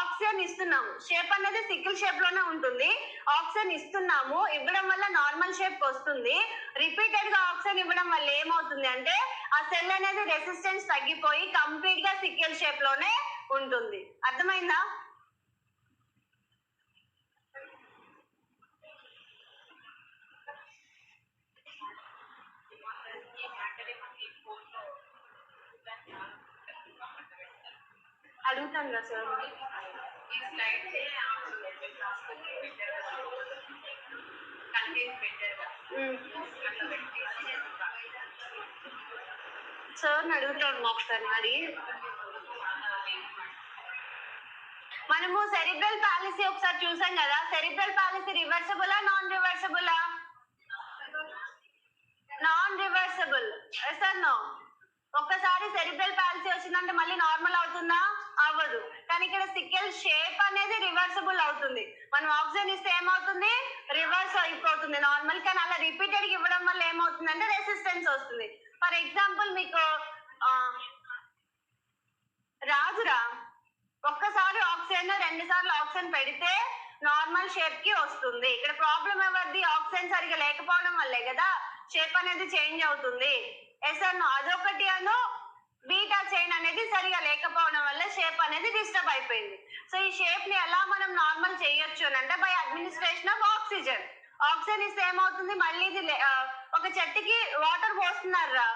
ఆక్సిజన్ ఇస్తున్నాము. షేప్ అనేది సికిల్ షేప్ లోనే ఉంటుంది. ఆక్సిజన్ ఇస్తున్నాము, ఇవ్వడం వల్ల నార్మల్ షేప్ వస్తుంది. రిపీటెడ్ గా ఆక్సిజన్ ఇవ్వడం వల్ల ఏమవుతుంది అంటే ఆ సెల్ అనేది రెసిస్టెన్స్ తగ్గిపోయి కంప్లీట్ గా సికిల్ షేప్ లోనే ఉంటుంది. అర్థమైందా? అడుగుతాను కదా సార్. సార్ అడుగుతాను ఒకసారి. మరి మనము సెరిబ్రల్ పాలసీ ఒకసారి చూసాం కదా. సెరిబ్రల్ పాలసీ రివర్సబులా నాన్ రివర్సబులా? Non reversible. Sir no. ఒక్కసారి సెరిబ్రల్ పాలసీ వచ్చిందంటే మళ్ళీ నార్మల్ అవుతుందా? అవ్వదు. కానీ ఇక్కడ సికిల్ షేప్ అనేది రివర్సబుల్ అవుతుంది. మనం ఆక్సిజన్ ఇస్తే ఏమవుతుంది? రివర్స్ అయిపోతుంది నార్మల్. కానీ అలా రిపీటెడ్ గా ఇవ్వడం వల్ల ఏమవుతుంది అంటే రెసిస్టెన్స్ వస్తుంది. ఫర్ ఎగ్జాంపుల్ మీకు రాజురా ఒక్కసారి ఆక్సిజన్ 2 సార్లు ఆక్సిజన్ పెడితే నార్మల్ షేప్ కి వస్తుంది. ఇక్కడ ప్రాబ్లం ఎవరిది? ఆక్సిజన్ సరిగా లేకపోవడం వల్లే కదా షేప్ అనేది చేంజ్ అవుతుంది. ఎస్ఆర్ అదొకటి అను బీటా చైన్ అనేది సరిగా లేకపోవడం వల్ల షేప్ అనేది డిస్టర్బ్ అయిపోయింది. సో ఈ షేప్ ని ఎలా మనం నార్మల్ చేయొచ్చు అని అంటే by administration of oxygen. Oxygen ఇస్తే ఏమవుతుంది? మళ్ళీ ఇది ఒక చెట్టుకి వాటర్ పోస్తున్నారా,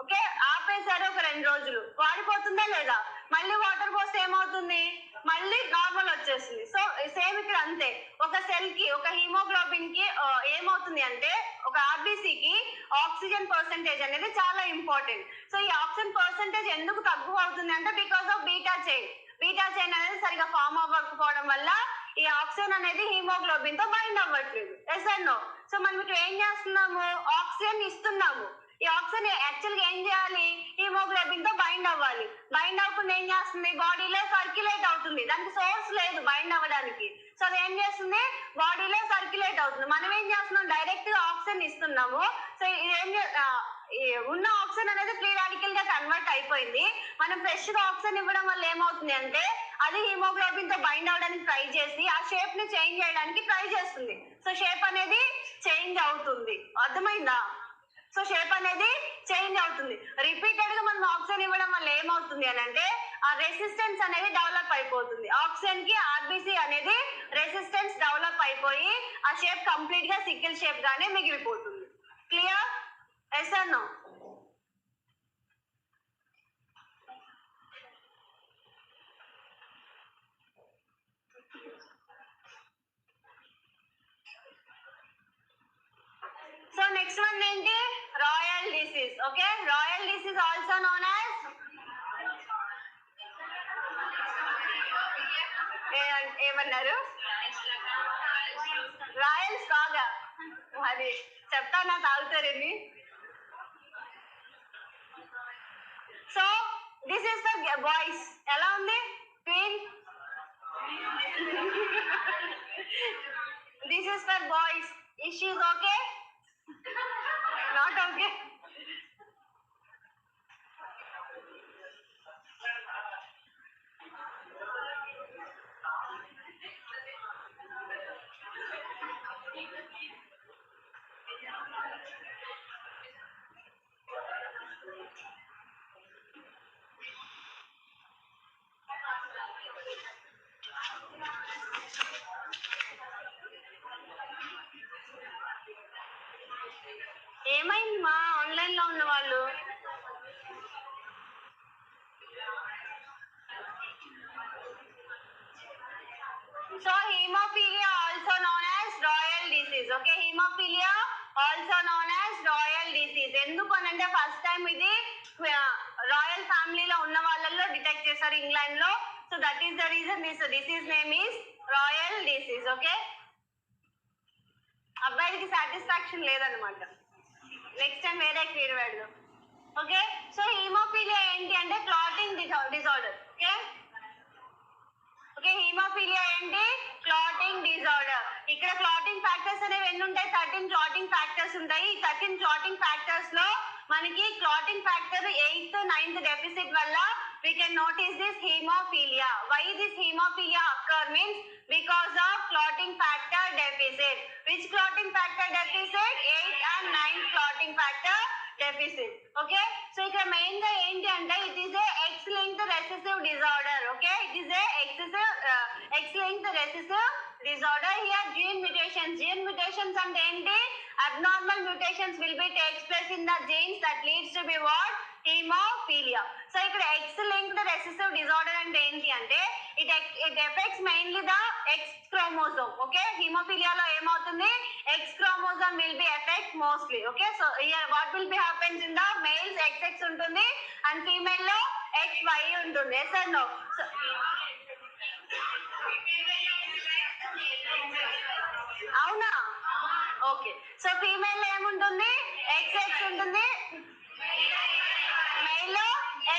ఓకే, ఆపేశారు ఒక 2 రోజులు, వాడిపోతుందా లేదా? మళ్ళీ వాటర్ పోస్తే ఏమవుతుంది? మళ్ళీ నార్మల్ వచ్చేస్తుంది. సో సేమ్ ఇక్కడ అంతే. ఒక సెల్ కి ఒక హీమోగ్లోబిన్ కి ఏమవుతుంది అంటే ఒక ఆర్బీసీకి ఆక్సిజన్ పర్సెంటేజ్ అనేది చాలా ఇంపార్టెంట్. సో ఈ ఆక్సిజన్ పర్సెంటేజ్ ఎందుకు తక్కువ అవుతుంది అంటే because of beta chain. Beta chain అనేది సరిగా ఫామ్ అవ్వకపోవడం వల్ల ఈ ఆక్సిజన్ అనేది హీమోగ్లోబిన్ తో బైండ్ అవ్వట్లేదు. Yes and no. సో మనం ఇక్కడ ఏం చేస్తున్నాము? ఆక్సిజన్ ఇస్తున్నాము. ఈ ఆక్సిజన్ యాక్చువల్ గా ఏం చేయాలి? హీమోగ్లోబిన్ తో బైండ్ అవ్వాలి. బైండ్ అవ్వకుండా ఏం చేస్తుంది? బాడీలో సర్క్యులేట్ అవుతుంది. దానికి సోర్స్ లేదు బైండ్ అవ్వడానికి. సో అది ఏం చేస్తుంది? బాడీలో సర్క్యులేట్ అవుతుంది. మనం ఏం చేస్తున్నాం? డైరెక్ట్ గా ఆక్సిజన్ ఇస్తున్నాము. సో ఇదేం ఉన్న ఆక్సిజన్ అనేది ఫ్రీ రాడికల్ గా కన్వర్ట్ అయిపోయింది. మనం ఫ్రెష్ గా ఆక్సిజన్ ఇవ్వడం వల్ల ఏమవుతుంది అంటే అది హీమోగ్లోబిన్ తో బైండ్ అవడానికి ట్రై చేసి ఆ షేప్ ని చేంజ్ చేయడానికి ట్రై చేస్తుంది. సో షేప్ అనేది చేంజ్ అవుతుంది. అర్థమైందా? సో షేప్ అనేది చేంజ్ అవుతుంది. రిపీటెడ్ గా మనం ఆక్సిజన్ ఇవ్వడం వల్ల ఏమవుతుంది అని అంటే ఆ రెసిస్టెన్స్ అనేది డెవలప్ అయిపోతుంది. ఆక్సిజన్ కి ఆర్బీసీ అనేది రెసిస్టెన్స్ డెవలప్ అయిపోయి ఆ షేప్ కంప్లీట్ గా సికిల్ షేప్ గానే మిగిలిపోతుంది. Clear? Yes or no? So next one ఏంటి? Royal disease. Okay, royal disease also known as ఏమన్నారు? రాయల్స్ కాగా అది చెప్తానా, తాగుతారండి. So this is for boys. ఎలా ఉంది queen? This is for boys. Is she okay? Not okay. ఏమైంది మా ఆన్లైన్ లో ఉన్న వాళ్ళు? So haemophilia also known as royal disease. Okay, haemophilia also known as royal disease. ఎందుకు అనంటే ఫస్ట్ టైం ఇది రాయల్ ఫ్యామిలీలో ఉన్న వాళ్ళల్లో డిటెక్ట్ చేశారు ఇంగ్లాండ్ లో. So that is the reason this disease name is royal disease. Okay, అబ్బాయికి satisfaction లేదనమాట. నెక్స్ట్ టైం వేరే క్లియర్ పెడదాం. ఓకే, సో హీమోఫీలియా ఏంటి అంటే clotting disorder. Okay, okay, haemophilia ఏంటి? Clotting disorder. ఇక్కడ క్లాటింగ్ ఫ్యాక్టర్స్ అనేవి ఎన్ని ఉంటాయి? 13 క్లాటింగ్ ఫ్యాక్టర్స్ ఉంటాయి. ఈ 13 క్లాటింగ్ ఫ్యాక్టర్స్ లో మనకి clotting factor 8th 9th deficit వల్ల we can notice this hemophilia. Why this hemophilia occur means because of clotting factor deficit. Which clotting factor deficit? 8th and 9th clotting factor deficit. Okay, so ఇక్కడ main గా ఏంటి అంటే it is a X-linked recessive disorder. Okay, it is a X-linked recessive disorder. Here gene mutations అంటే ఏంటి? Abnormal mutations will be takes place in the genes that leads to be what? Hemophilia. So ఇక్కడ X-linked recessive disorder అంటే ఏంటి అంటే it affects mainly the X chromosome. Okay, hemophilia లో ఏమవుతుంది? X chromosome will be affect mostly. Okay, so here what will be happens in the males XX ఉంటుంది and female లో XY ఉంటుంది. Yes or no? So, అవునా? Okay, so female లో ఏముంటుంది? XX ఉంటుంది, mail లో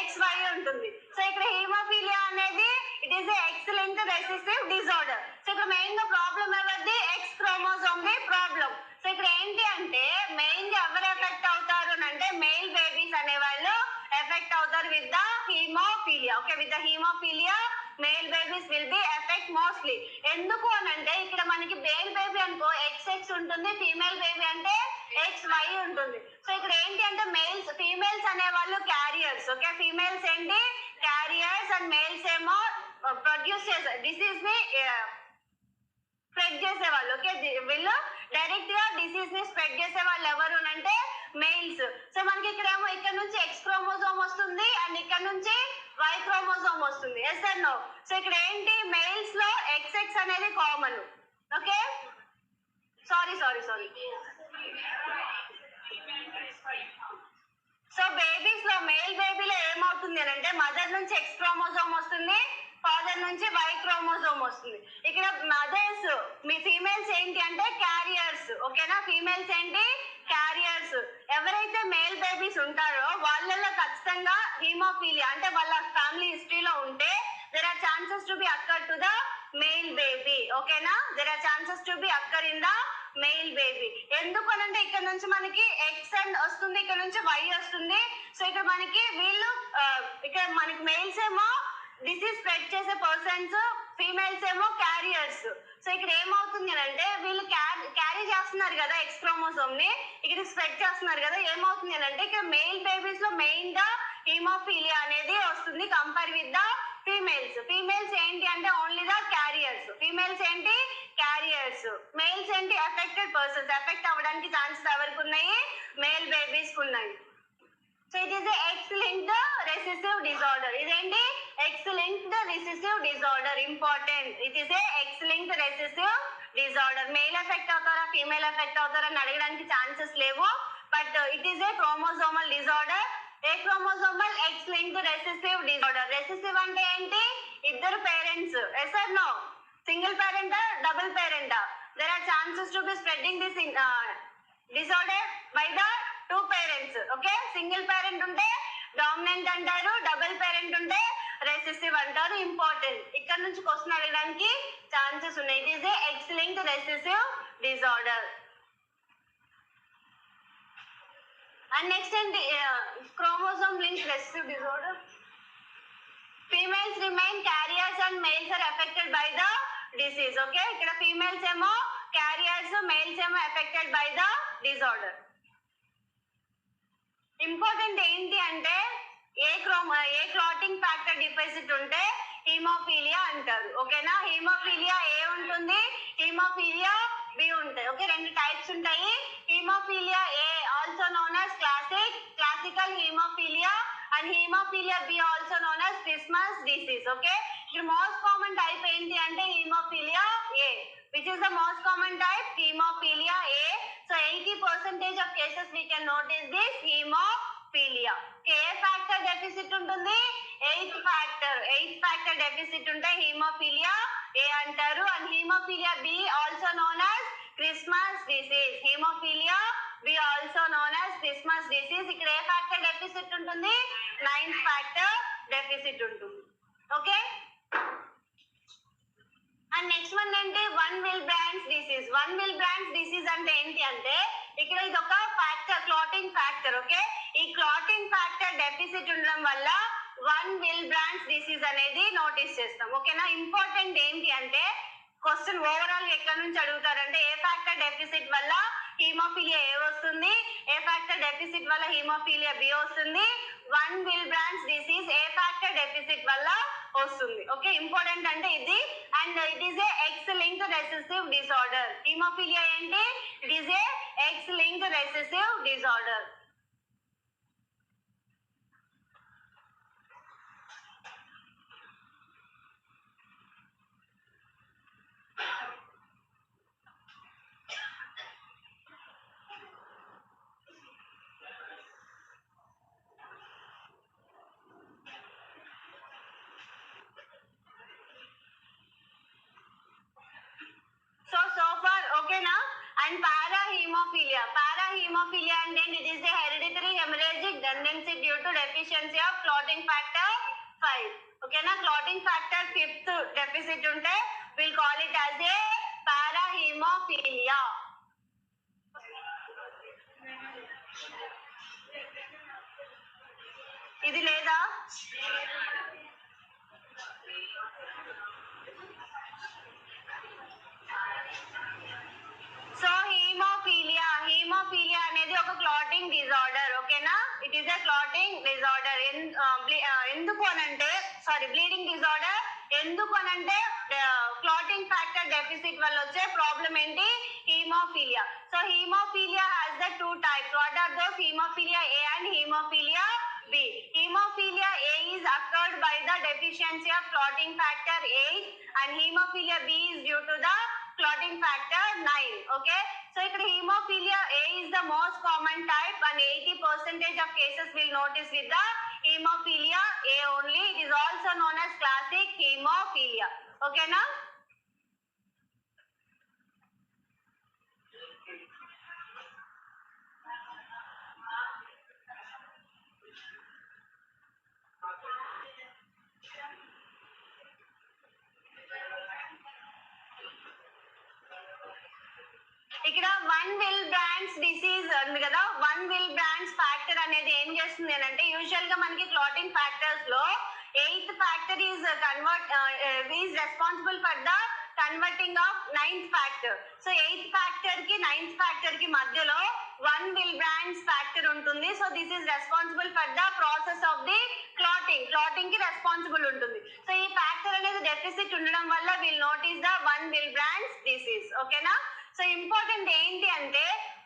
XY ఉంటుంది. సో ఇక్కడ హీమోఫీలియా అనేది it is X-linked recessive disorder. So ఇక్కడ మెయిన్ గా ప్రాబ్లం ఎవరిది? X chromosome the problem. So ఇక్కడ ఏంటి అంటే మెయిన్ గా ఎవరు ఎఫెక్ట్ అవుతారు అంటే మెయిల్ బేబీస్ అనే వాళ్ళు ఎఫెక్ట్ అవుతారు with the haemophilia. Okay, with the haemophilia male babies will be effect mostly. ఎందుకు అనంటే ఇక్కడ మనకి మేల్ బేబీ అనుకో XX ఉంటుంది, ఫీమేల్ బేబీ అంటే XY ఉంటుంది. సో ఇక్కడ ఏంటి అంటే మేల్స్ ఫీమేల్స్ అనే వాళ్ళు క్యారియర్స్. ఓకే, ఫీమేల్స్ ఏంటి? క్యారియర్స్ అండ్ మేల్స్ ఏమో ప్రొడ్యూస్ చేసే డిసీజ్ ని స్ప్రెడ్ చేసే వాళ్ళు. ఓకే, వీళ్ళు డైరెక్ట్ గా డిసీజ్ ని స్ప్రెడ్ చేసే వాళ్ళు ఎవరు అంటే మెయిల్స్. సో మనకి ఇక్కడ ఏమో ఇక్కడ నుంచి X క్రోమోజోమ్ వస్తుంది అండ్ ఇక్కడ నుంచి Y క్రోమోజోమ్ వస్తుంది. Yes or no? సో ఇక్కడ ఏంటి మెయిల్స్ లో XX అనేది common. Okay, sorry so babies లో మేల్ బేబీలో ఏమవుతుంది అని అంటే మదర్ నుంచి X క్రోమోజోమ్ వస్తుంది, ఫాదర్ నుంచి Y క్రోమోజోమ్ వస్తుంది. ఇక్కడ మదర్స్ మీ ఫీమేల్స్ ఏంటి అంటే క్యారియర్స్. ఓకేనా, ఫీమేల్స్ ఏంటి? క్యారియర్స్. ఎవరైతే మేల్ బేబీస్ ఉంటారో వాళ్ళలో ఖచ్చితంగా హీమోఫీలియా అంటే వాళ్ళ ఫ్యామిలీ హిస్టరీలో ఉంటే there are chances to be occur to the male baby. ఓకేనా, there are chances to be occur in the male baby. ఎందుకనంటే ఇక్కడ నుంచి మనకి X అండ్ వస్తుంది, ఇక్కడ నుంచి Y వస్తుంది. సో ఇక్కడ మనకి వీళ్ళు ఇక్కడ మనకి మేల్స్ ఏమో డిసీజ్ స్ప్రెడ్ చేసే పర్సన్స్, ఫీమేల్స్ ఏమో క్యారియర్స్. సో ఇక్కడ ఏమవుతుంది అంటే వీళ్ళు క్యారీ చేస్తున్నారు కదా X క్రోమోజోమ్ ని, ఇక్కడ స్ప్రెడ్ చేస్తున్నారు కదా. ఏమవుతుంది అంటే ఇక్కడ మేల్ బేబీస్ లో మెయిన్ గా హీమోఫీలియా అనేది వస్తుంది కంపేర్ విత్ ద ఫీమేల్స్ ఏంటి అంటే ఓన్లీ ద క్యారియర్స్. ఫీమేల్స్ ఏంటి క్యారియర్స్. మేల్స్ ఏంటి అఫెక్టెడ్ పర్సన్స్. ఎఫెక్ట్ అవ్వడానికి ఛాన్సెస్ ఎవరికి ఉన్నాయి? మేల్ బేబీస్ కు ఉన్నాయి. So it is X-linked recessive disorder. ఇదేంటి X-linked recessive disorder. Important. It is X-linked recessive disorder. Male effect అవుతారా ఫీమేల్ ఎఫెక్ట్ అవుతారా అని అడగడానికి ఛాన్సెస్ లేవు. But it is A chromosomal disorder. A chromosomal X-linked recessive disorder. Recessive అంటే ఏంటి? ఇద్దరు parents. Yes or no? Single పేరెంటా double పేరెంటా? There are chances to be spreading this disorder by the two parents. Okay, single parent ఉంటే dominant అంటారు, double parent ఉంటే recessive అంటారు. Important. ఇక్కడ నుంచి క్వశ్చన్ అడగడానికి ఛాన్సెస్ ఉన్నాయి. It is a X-linked recessive disorder. And next ఏంటి? Chromosome link recessive disorder. Females remain carriers and males are affected by the disease. Okay, ఇక్కడ ఫీమేల్స్ ఏమో క్యారియర్స్, మేల్స్ ఏమో affected by the disorder. Important ఏంటి అంటే ఏ clotting factor deficit ఉంటే haemophilia అంటారు. ఓకేనా? Haemophilia ఏ ఉంటుంది, హీమోఫీలియా బి ఉంటాయి. ఓకే, రెండు టైప్స్ ఉంటాయి. Haemophilia A also known as classical haemophilia and haemophilia be also known as Christmas disease. Okay, ఇక్కడ మోస్ట్ కామన్ టైప్ ఏంటి అంటే haemophilia A. Which is the most common type? Hemophilia A. So 80% of cases we can notice this hemophilia. K factor deficit ఉంటుంది, 8th factor deficit ఉంటే hemophilia A అంటారు. And hemophilia B also known as Christmas disease. Hemophilia B also known as Christmas disease. ఇక్కడ ఏ factor deficit ఉంటుంది? 9th factor deficit ఉంటుంది. Okay, and next one ఏంటి? Von Willebrand's disease. Von Willebrand's disease అంటే ఏంటి అంటే ఇక్కడ ఇది ఒక ఫ్యాక్టర్, క్లాటింగ్ ఫ్యాక్టర్. ఓకే, ఈ క్లాటింగ్ ఫ్యాక్టర్ డెఫిసిట్ ఉండడం వల్ల వన్ విల్బ్రాండ్స్ డిసీజ్ అనేది నోటీస్ చేస్తాం. ఓకేనా? ఇంపార్టెంట్ ఏంటి అంటే క్వశ్చన్ ఓవరాల్ ఎక్కడ నుంచి అడుగుతారంటే ఏ ఫ్యాక్టర్ డెఫిసిట్ వల్ల హీమోఫీలియా ఏ వస్తుంది, ఏ ఫ్యాక్టర్ డెఫిసిట్ వల్ల హీమోఫీలియా బి వస్తుంది, వన్ విల్బ్రాండ్స్ డిసీజ్ ఏ ఫ్యాక్టర్ డెఫిసిట్ వల్ల వస్తుంది. ఓకే, ఇంపార్టెంట్ అంటే ఇది. And it is a X-linked recessive disorder. Haemophilia ఏంటి? It is a X-linked recessive disorder. So far okay na? And parahemophilia అంటే it is a hereditary hemorrhagic tendency due to deficiency of clotting factor 5. okay na? Clotting factor 5th deficit unte we'll call it as a parahemophilia. ఇది లేదా? So haemophilia అనేది ఒక clotting disorder. ఓకేనా? It is a clotting disorder. ఎందుకు అనంటే bleeding disorder. ఎందుకు అనంటే clotting factor deficit వల్ల వచ్చే ప్రాబ్లం ఏంటి? Haemophilia. So haemophilia has the two types. What are those? Haemophilia A and haemophilia B. Hemophilia A is occurred by the deficiency of clotting factor 8 and hemophilia B is due to the clotting factor 9. Okay, so ikkada hemophilia A is the most common type and 80% of cases will notice with the hemophilia A only. It is also known as classic hemophilia. Okay na? ఇక్కడ one Willebrand's disease ఉంది కదా, one Willebrand's factor అనేది ఏం చేస్తుంది అంటే usual గా మనకి clotting factors లో 8th factor is responsible for the converting of 9th factor. So 8th factor కి 9th ఫ్యాక్టర్ కి మధ్యలో వన్ విల్బ్రాండ్స్ ఫ్యాక్టర్ ఉంటుంది. So this is responsible for the process of the clotting కి responsible ఉంటుంది. So ఈ deficit ఉండడం వల్ల will notice the von Willebrand's disease. ఓకేనా? సో ఇంపార్టెంట్ ఏంటి అంటే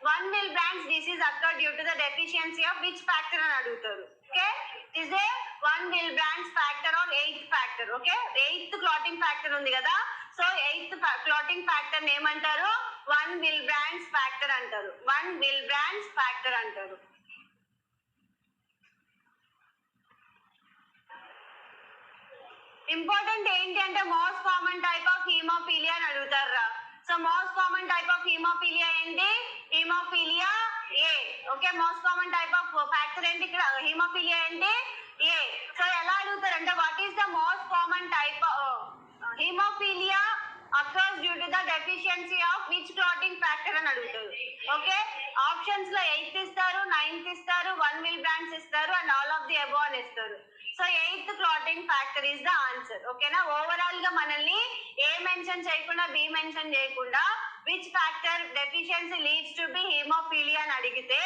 von Willebrand's disease occur due to the deficiency of which factor అని అడుగుతారు. Okay, is a von Willebrand's factor or eighth factor. Okay, eighth clotting factor ఉంది కదా, so eighth clotting factor ఏమంటారు? Von Willebrand's factor అంటారు. Von Willebrand's factor అంటారు. Important ఏంటి అంటే most common type of haemophilia అని అడుగుతారా. So most common type of haemophilia ఏంటి? Haemophilia A. Okay, most common type of factor ఏంటి ఇక్కడ? హీమోఫీలియా ఏంటి? ఏ. సో ఎలా అడుగుతారంటే what is the most common type haemophilia occurs due to the deficiency of which clotting factor అని అడుగుతారు. Okay, options లో 8th ఇస్తారు, 9th ఇస్తారు, వన్ విల్ బ్రాండ్స్ ఇస్తారు and all of the above అని ఇస్తారు. So eighth clotting factor is the answer. ఓకేనా? Overall గా మనల్ని ఏ మెన్షన్ చేయకుండా బి మెన్షన్ చేయకుండా which factor deficiency leads to B haemophilia అని అడిగితే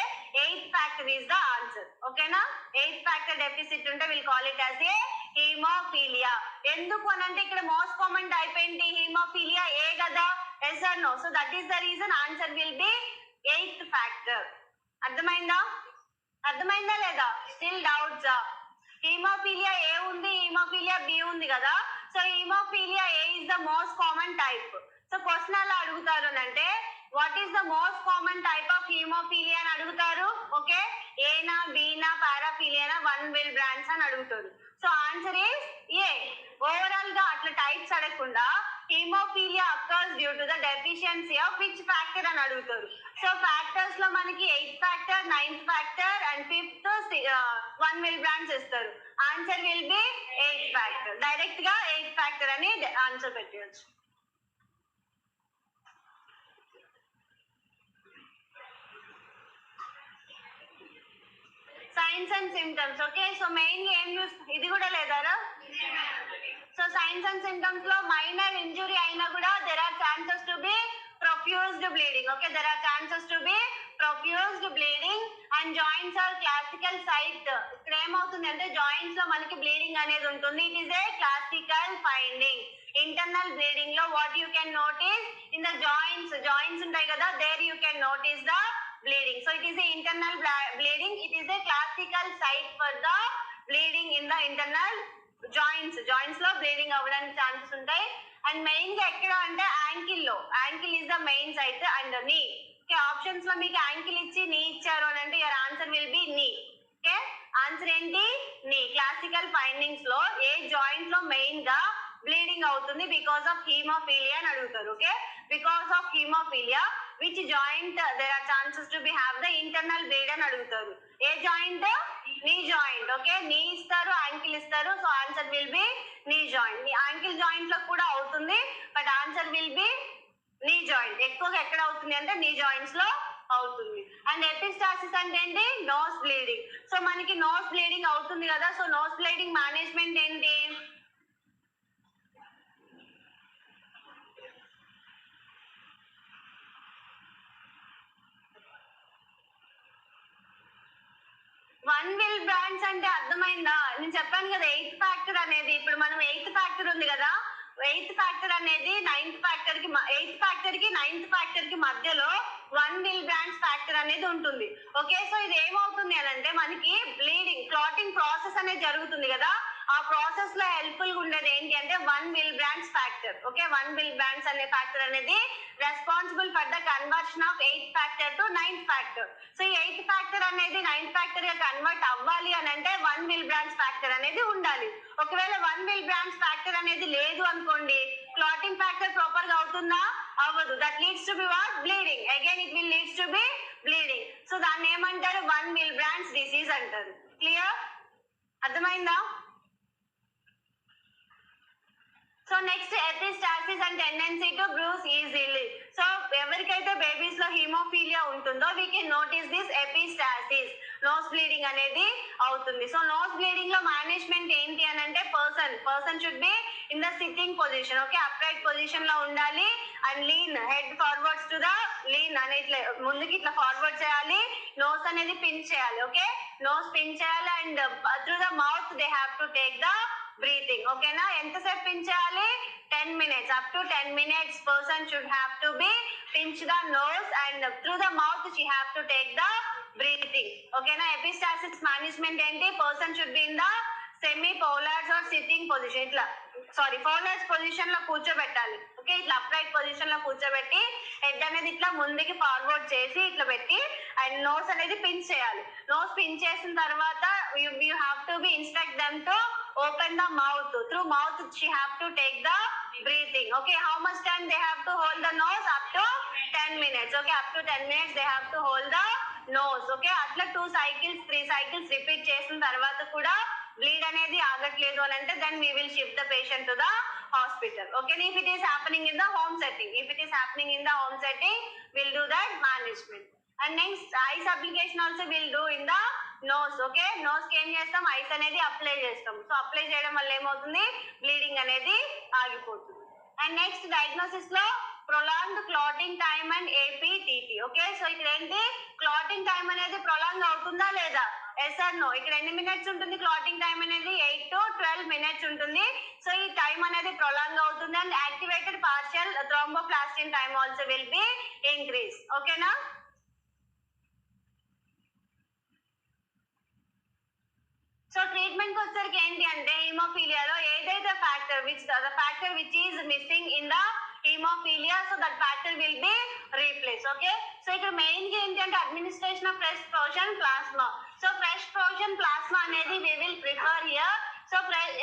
eighth factor is the answer. ఓకేనా? ఎయిత్ ఫ్యాక్టర్ డెఫిసిట్ ఉంటే will call it as A haemophilia. ఎందుకు అనంటే ఇక్కడ మోస్ట్ కామన్ టైప్ ఏంటి? హీమోఫీలియా ఏ కదా, yes or no? So that is the reason answer will be eighth factor. అర్థమైందా? అర్థమైందా లేదా? స్టిల్ డౌట్సా? హీమోఫీలియా ఏ ఉంది, హీమోఫీలియా బి ఉంది కదా, so haemophilia A is the most common type. So question ఎలా అడుగుతారు అంటే what is the most common type of haemophilia అని అడుగుతారు. ఓకే, ఏనా, బీనా, పారాఫీలియానా, వన్ విల్ బ్రాండ్స్ అని అడుగుతారు. So answer is a. Overall గా అట్లా టైప్స్ అడగకుండా haemophilia occurs due to the deficiency of which factor అని అడుగుతారు. సో ఫ్యాక్టర్స్ లో మనకి 8th factor, 9th factor and 5th one will brands ఇస్తారు. Answer will be 8th factor. Direct గా 8th factor అని ఆన్సర్ పెట్టవచ్చు. Signs and symptoms. Okay, so main ఏం use ఇది కూడా లేదారా? సో సైన్స్ అండ్ సిమ్టమ్స్ లో మైనర్ ఇంజురీ అయినా కూడా there are chances to be profused bleeding. Okay, there are chances to be profused bleeding and joints are classical site. ఇక్కడ ఏమవుతుంది అంటే జాయింట్స్ లో మనకి బ్లీడింగ్ అనేది ఉంటుంది. It is a classical finding. Internal bleeding లో what you can notice in the joints ఉంటాయి కదా, there you can notice the bleeding. So it is a internal bleeding. It is a classical site for the bleeding in the internal joints లో bleeding అవ్వడానికి chances ఉంటాయి. And main గా ఎక్కడ అంటే ankle is the main site and knee. Okay, options లో మీకు ankle ఇచ్చి knee ఇచ్చారు అని అంటే your answer will be knee. Okay, answer ఏంటి? నీ. క్లాసికల్ ఫైండింగ్స్ లో ఏ జాయింట్ లో మెయిన్ గా బ్లీడింగ్ అవుతుంది బికాస్ ఆఫ్ హీమోఫీలియా అని అడుగుతారు. Okay, because of haemophilia which joint there are chances to be have the internal bleed అని అడుగుతారు. ఏ జాయింట్? Knee joint. ఓకే, నీ ఇస్తారు, యాంకిల్ ఇస్తారు. So answer will be knee joint. Ankle joint లో కూడా అవుతుంది but answer will be knee joint. ఎక్కువగా ఎక్కడ అవుతుంది అంటే నీ జాయింట్స్ లో అవుతుంది. అండ్ ఎపిస్టాసిస్ అంటే ఏంటి? Nose bleeding. సో మనకి నోస్ బ్లీడింగ్ అవుతుంది కదా, సో నోస్ బ్లీడింగ్ మేనేజ్మెంట్ ఏంటి? వన్ విల్ బ్రాండ్స్ అంటే అర్థమైందా? నేను చెప్పాను కదా 8th ఫ్యాక్టర్ అనేది. ఇప్పుడు మనం 8th ఫ్యాక్టర్ ఉంది కదా, 8th ఫ్యాక్టర్ అనేది 9th ఫ్యాక్టర్ కి 8th ఫ్యాక్టర్ కి 9th ఫ్యాక్టర్ కి మధ్యలో వన్ విల్ బ్రాండ్స్ ఫ్యాక్టర్ అనేది ఉంటుంది. ఓకే, సో ఇది ఏమవుతుంది అని అంటే మనకి బ్లీడింగ్ క్లాటింగ్ ప్రాసెస్ అనేది జరుగుతుంది కదా, ఆ ప్రాసెస్ లో హెల్ప్ఫుల్ గా ఉండేది ఏంటి అంటే von Willebrand's factor. Okay, one will brands అనే ఫ్యాక్టర్ అనేది responsible for the conversion of 8th factor to 9th factor. So ఈ 8th ఫ్యాక్టర్ అనేది 9th ఫ్యాక్టర్ గా కన్వర్ట్ అవ్వాలి అని అంటే వన్ విల్ బ్రాండ్స్ ఫ్యాక్టర్ అనేది ఉండాలి. ఒకవేళ వన్ విల్ బ్రాండ్స్ ఫ్యాక్టర్ అనేది లేదు అనుకోండి, క్లాటింగ్ ఫ్యాక్టర్ ప్రాపర్ గా అవుతుందా? అవ్వదు. That leads to be what? Bleeding. Again it will leads to be bleeding. So దాన్ని ఏమంటారు? వన్ విల్ బ్రాండ్స్ డిసీజ్ అంటారు. క్లియర్? అర్థమైందా? So next epistaxis and tendency to bruise easily. So ఎవరికైతే babies లో haemophilia ఉంటుందో we can notice this epistaxis. Nose bleeding అనేది అవుతుంది. So nose bleeding లో మేనేజ్మెంట్ ఏంటి అని అంటే person should be in the sitting position. Okay, upright position lo undali and lean head forwards to the lean ane itla munduki itla forward cheyali, nose anedi pinch cheyali. Okay, nose pinch cheyali and through the mouth they have to take the breathing. Okay na, enta sep pinch cheyali 10 minutes, up to 10 minutes person should have to be pinch the nose and through the mouth she have to take the breathing. Okay na, epistaxis management enti, person should be in the semi polars or sitting position, itla polars position లో కూర్చోబెట్టాలి. Okay, ఇట్లా upright position లో కూర్చోబెట్టి head అనేది ఇట్లా ముందుకి forward చేసి ఇట్లా పెట్టి అండ్ నోస్ అనేది పించ్ చేయాలి. నోస్ పించ్ చేసిన తర్వాత you have to be instruct them to open the mouth. Through mouth she have to take the breathing. Okay, how much time they have to hold the nose? Up to 10 minutes. Okay, up to 10 minutes they have to hold the nose. Okay, అట్లా 2 cycles 3 cycles repeat చేసిన తర్వాత కూడా bleed అనేది ఆగట్లేదు అని అంటే then we will shift the patient to the hospital. Okay, if it is happening in the home setting, we'll do that management. And next ice application also we'll do in the nose. Okay, nose కి ఏం చేస్తాం? Ice అనేది apply చేస్తాం. So apply చేయడం వల్ల ఏమవుతుంది? Bleeding అనేది ఆగిపోతుంది. అండ్ నెక్స్ట్ డయాగ్నోసిస్ లో prolonged clotting time and APTT. Okay, so ఇక్కడ ఏంటి? క్లాటింగ్ టైమ్ అనేది ప్రొలాంగ్ అవుతుందా లేదా? Yes or no? ఇక్కడ ఎన్ని మినిట్స్ ఉంటుంది క్లాటింగ్ టైం అనేది? 8 to 12 minutes ఉంటుంది. సో ఈ టైం అనేది ప్రొలాంగ్ అవుతుంది and activated partial thromboplastin time also will be increase. ఓకేనా? సో ట్రీట్మెంట్ వచ్చరికి ఏంటి అంటే హీమోఫీలియాలో ఏదైతే factor which is missing in the haemophilia, so that factor will be replace. Okay, so ఇక్కడ మెయిన్ గా ఏంటి అంటే administration of fresh frozen plasma. So fresh frozen plasma అనేది we will prefer here. So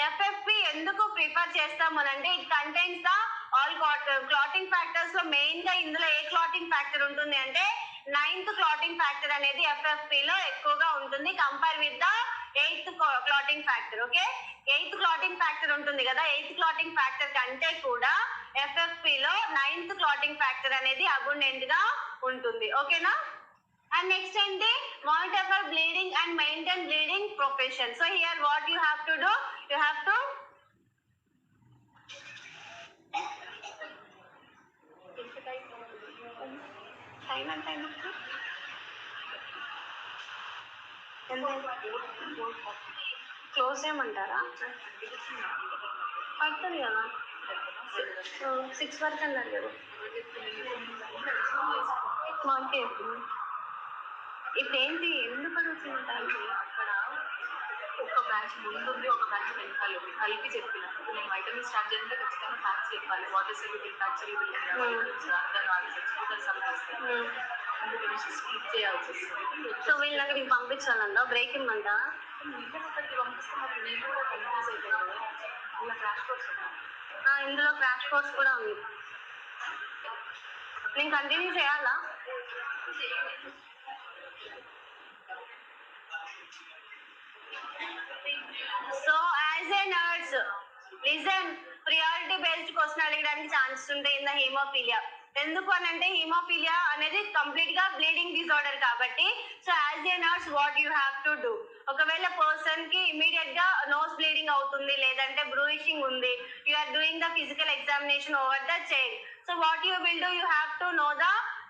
FFP ఎందుకు prefer చేస్తాము అంటే it contains the all clotting factors లో main గా ఇందులో ఏ క్లాటింగ్ ఫ్యాక్టర్ ఉంటుంది అంటే 9th క్లాటింగ్ ఫ్యాక్టర్ అనేది ఎఫ్ఎఫ్పి లో ఎక్కువగా ఉంటుంది compare with the 8th clotting factor. Okay, 8th clotting factor ఉంటుంది కదా, 8th క్లాటింగ్ ఫ్యాక్టర్ కంటే కూడా ఎఫ్ఎఫ్పి లో 9th క్లాటింగ్ ఫ్యాక్టర్ అనేది అబుండెంట్ గా ఉంటుంది. ఓకేనా? అండ్ నెక్స్ట్ ఏంటి? Monitor for bleeding and maintain bleeding profession. So here what you have to do? You have to close చేయమంటారా? పడుతుంది కదా, 6 వరకు అన్నారు కదా. మాకే ఇప్పుడు ఏంటి ఎందుకు అడుగుతుంటారు? అక్కడ ఒక బ్యాచ్ ముందుంది, ఒక బ్యాచ్ వెనకాల ఉంది. కలిపి చెప్పిన నేను వైటమిన్ స్టార్ట్ చేయాలంటే ఖచ్చితంగా ఫ్యాక్ట్స్ చెప్పాలి. వాటర్ సెల్యుబుల్ ఫ్యాక్ట్స్ అర్థం కాదు, చచ్చిపోతారు సంపాదిస్తారు. అందుకని స్కిప్ చేయాల్సి వస్తుంది. సో వీళ్ళు నాకు నీకు పంపించాలంట, బ్రేక్ ఇమ్మంట. ఇంట్లో అక్కడికి పంపిస్తున్నారు. నేను కూడా కన్ఫ్యూజ్ అయిపోయాను. ఇలా క్రాష్ కోర్స్ ఇందులో క్రాష్ కోర్స్ కూడా ఉంది. నేను కంటిన్యూ చేయాలా? So as a nurse listen, priority based question అడగడానికి ఛాన్సెస్ ఉంటాయి ఇన్ ద హీమోఫీలియా. ఎందుకు అని అంటే హీమోఫీలియా అనేది కంప్లీట్ గా బ్లీడింగ్ డిజార్డర్ కాబట్టి. So as a nurse what you have to do? ఒకవేళ పర్సన్ కి ఇమీడియట్ గా నోస్ బ్లీడింగ్ అవుతుంది లేదంటే బ్రూయిషింగ్ ఉంది, you are doing the physical examination over the child. So what you will do? You have to know the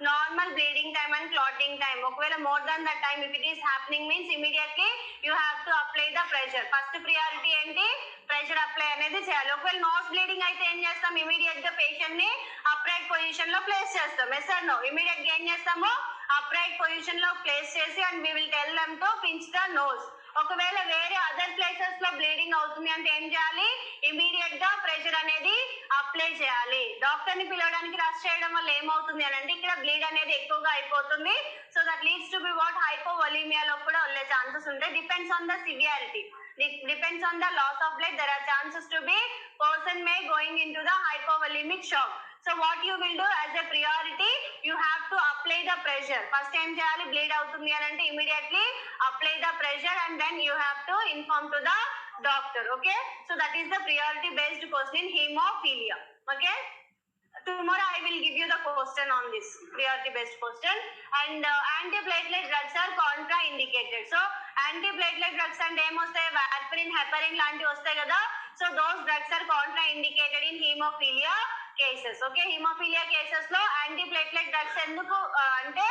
normal bleeding time and clotting time. ఒకవేళ more than that time if it is happening means immediately you have to apply the pressure. First priority ఏంటి? Pressure apply అనేది చేయాలి. ఒకవేళ nose bleeding అయితే ఏం చేస్తాం? Immediate గా patient ని అప్రైట్ పొజిషన్ లో ప్లేస్ చేస్తాం. Yes or no? ఇమీడియట్ గా ఏం చేస్తాము? అప్రైట్ పొజిషన్ లో ప్లేస్ చేసి and we will tell them to pinch the nose. ఒకవేళ వేరే అదర్ ప్లేసెస్ లో బ్లీడింగ్ అవుతుంది అంటే ఏం చేయాలి? ఇమీడియట్ గా ప్రెషర్ అనేది అప్లై చేయాలి. డాక్టర్ ని పిలవడానికి రష్ చేయడం వల్ల ఏమవుతుంది అని అంటే ఇక్కడ బ్లీడ్ అనేది ఎక్కువగా అయిపోతుంది. So that leads to be what? హైపోవోలీమియాలో కూడా వెళ్ళే ఛాన్సెస్ ఉంటాయి. Depends on the severity, depends on the loss of blood. There are chances to be person may going into the hypovolemic shock. So what you will do as a priority, you have to apply the pressure. First time cheyali, bleed avutundi anante immediately apply the pressure and then you have to inform to the doctor. Okay, so that is the priority based question in hemophilia. Okay, tomorrow I will give you the question on this priority based question. And antiplatelet drugs are contraindicated. So antiplatelet drugs అంటే ఏమొస్తాయి? Warfarin, heparin లాంటివి వస్తాయి కదా. So those drugs are contraindicated in hemophilia cases. Okay, hemophilia cases లో antiplatelet drugs ఎందుకు అంటే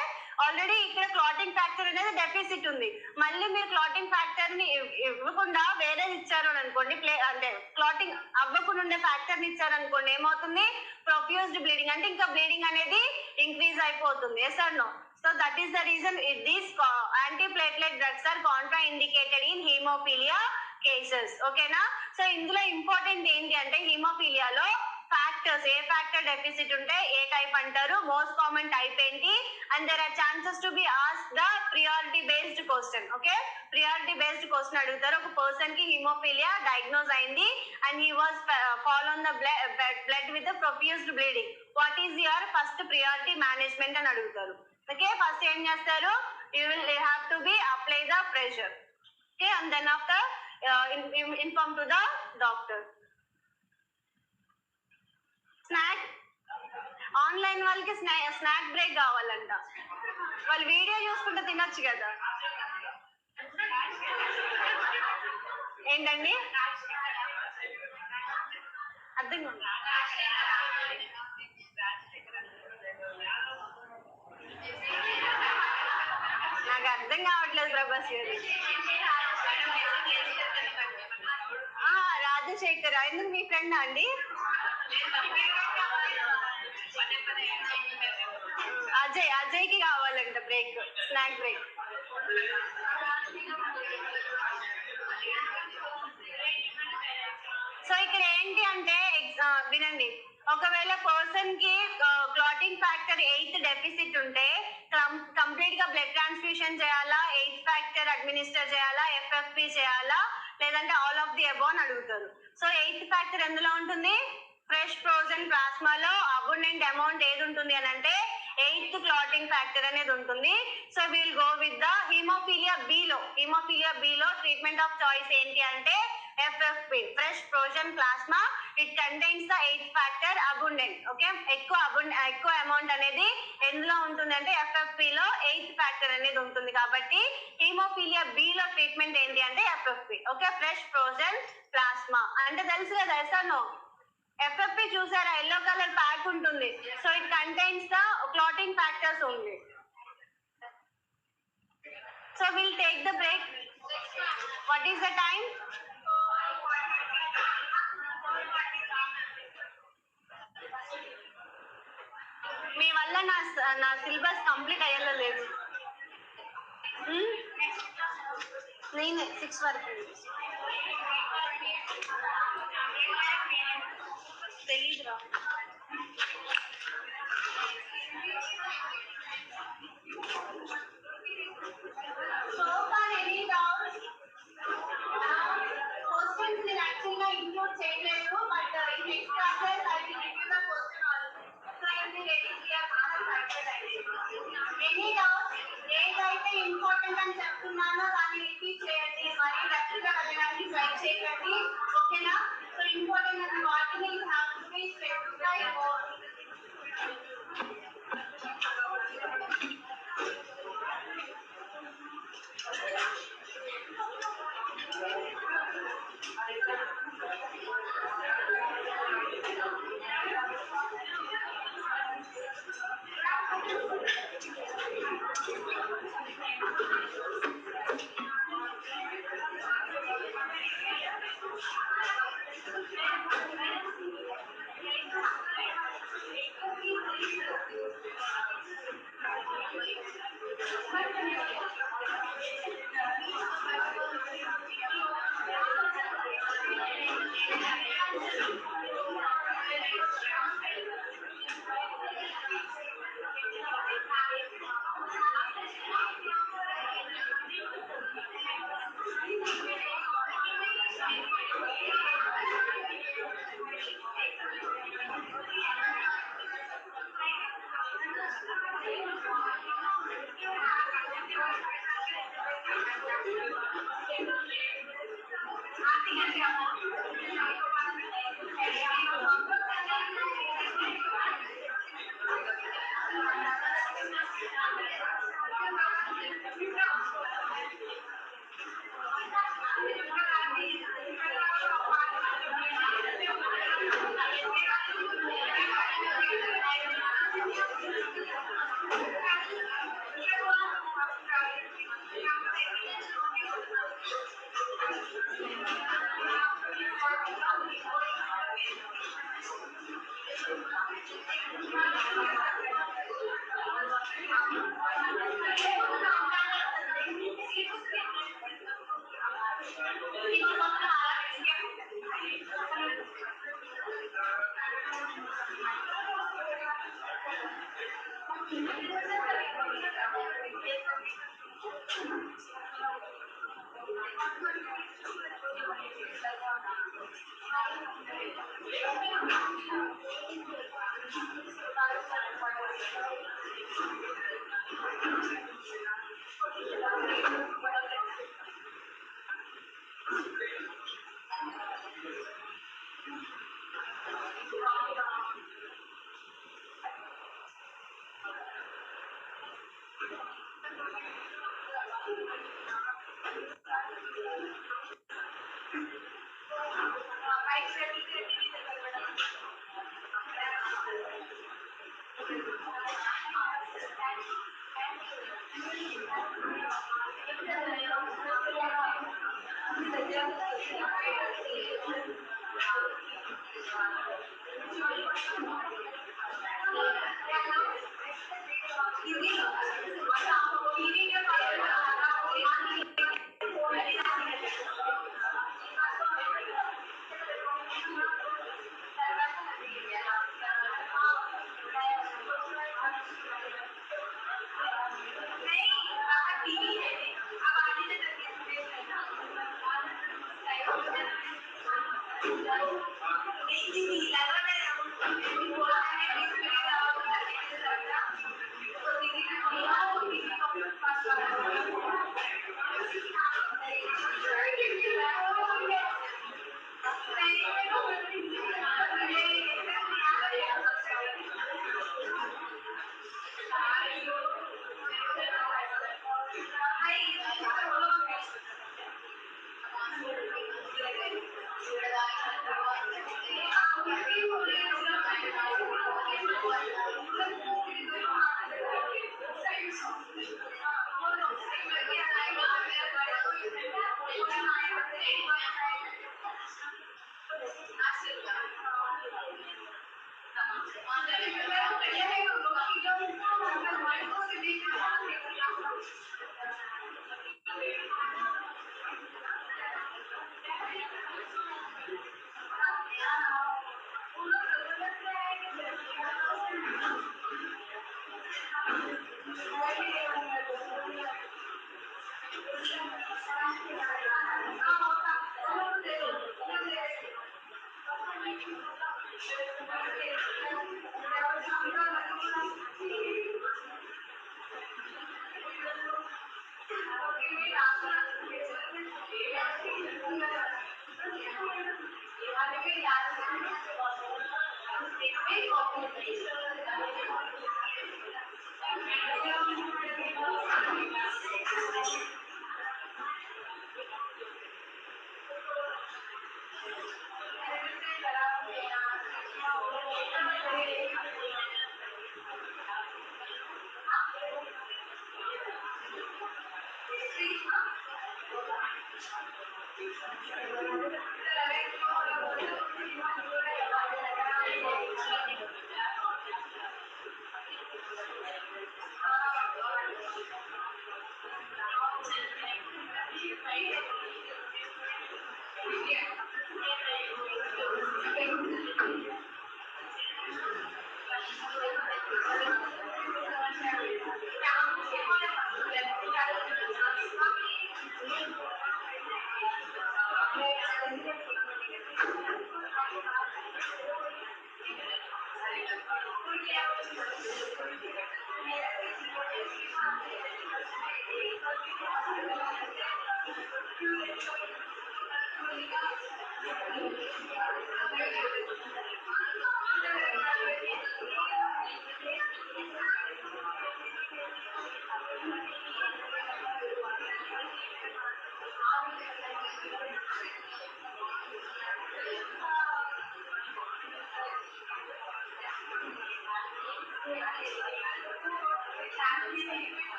already ఇక్కడ clotting factor అనేది డెఫిసిట్ ఉంది. మళ్ళీ మీరు క్లాటింగ్ ఫ్యాక్టర్ ని ఇవ్వకుండా వేరేది ఇచ్చారు అని అనుకోండి, అంటే క్లాటింగ్ అవ్వకుండా ఉండే ఫ్యాక్టర్ ని ఇచ్చారు అనుకోండి, ఏమవుతుంది? ప్రొఫ్యూజ్డ్ బ్లీడింగ్, అంటే ఇంకా బ్లీడింగ్ అనేది ఇంక్రీజ్ అయిపోతుంది. Yes or no? So that is the reason these antiplatelet drugs are contraindicated in hemophilia cases. Okay na? So ఇందులో ఇంపార్టెంట్ ఏంటి అంటే హీమోఫీలియాలో ఫ్యాక్టర్స్, ఏ ఫ్యాక్టర్ డెఫిసిట్ ఉంటే ఏ టైప్ అంటారు, మోస్ట్ కామన్ టైప్ ఏంటి, and there are chances to be ask the priority based question. Okay, priority based question అడుగుతారు. ఒక పర్సన్ కి హీమోఫీలియా డయాగ్నోజ్ అయింది and he was fall on the blood with profused bleeding. What is your first priority management అని అడుగుతారు. Okay, first ఏం చేస్తారు? You will have to be apply the pressure. Okay, and then after inform to the doctor. Snack, online వాళ్ళకి snack break కావాలంట. వాళ్ళు video చూసుకుంటే తినొచ్చు కదా. ఏంటండి అర్థం కాదు. నాకు అర్థం కావట్లేదు ప్రభాస్ గారు. రాజశేఖర్ ఎందుకు మీ ఫ్రెండ్ అండి? అజయ్కి కావాలంట బ్రేక్, స్నాక్ బ్రేక్. సో ఇక్కడ ఏంటి అంటే వినండి, ఒకవేళ పర్సన్ కి క్లాటింగ్ ఫ్యాక్టర్ 8 డెఫిసిట్ ఉంటే కంప్లీట్ గా బ్లడ్ ట్రాన్స్ఫ్యూషన్ చేయాలా, 8 ఫ్యాక్టర్ అడ్మినిస్టర్ చేయాలా, ఎఫ్ఎఫ్పి చేయాలా, లేదంటే ఆల్ ఆఫ్ ది అబోవ్ అని అడుగుతారు. సో 8 ఫ్యాక్టర్ ఎందులో ఉంటుంది? ఫ్రెష్ ఫ్రోజన్ ప్లాస్మాలో అబుండెంట్ అమౌంట్ ఏది ఉంటుంది అని అంటే 8th క్లాటింగ్ ఫ్యాక్టర్ అనేది ఉంటుంది. So will go with the haemophilia బిలో ట్రీట్మెంట్ ఆఫ్ చాయిస్ ఏంటి అంటే FFP, fresh frozen plasma. It contains the 8th factor abundant. Okay, ఎక్కువ అమౌంట్ అనేది ఎందులో ఉంటుంది అంటే ఎఫ్ఎఫ్పి లో 8th ఫ్యాక్టర్ అనేది ఉంటుంది. కాబట్టి హీమోఫీలియా బిలో ట్రీట్మెంట్ ఏంటి అంటే FFP. Okay, fresh frozen plasma అంటే తెలుసు కదా. ఎస్ఆర్నో? ఎఫ్ఎఫ్పి చూసారా, ఎల్లో కలర్ ప్యాక్ ఉంటుంది. So it contains the clotting factors only. So will take the break. What is the time? మీ వల్ల నా సిలబస్ కంప్లీట్ అయ్యేలా లేదు. నేనే 6 వరకు తెలీదురా. క్వశ్చన్స్ నేను యాక్చువల్గా ఇంక్లూడ్ చేయలేదు, బట్ ఈ next classes I will give you the question also. So ఇది వెరీ క్లియర్. Any doubt? ఏదైతే ఇంపార్టెంట్ అని చెప్తున్నానో దాన్ని రిపీట్ చేయండి, మరి గట్టిగా అడగడానికి ట్రై చేయండి. ఓకేనా? సో ఇంపార్టెంట్ అని వాటిని you have to B specify.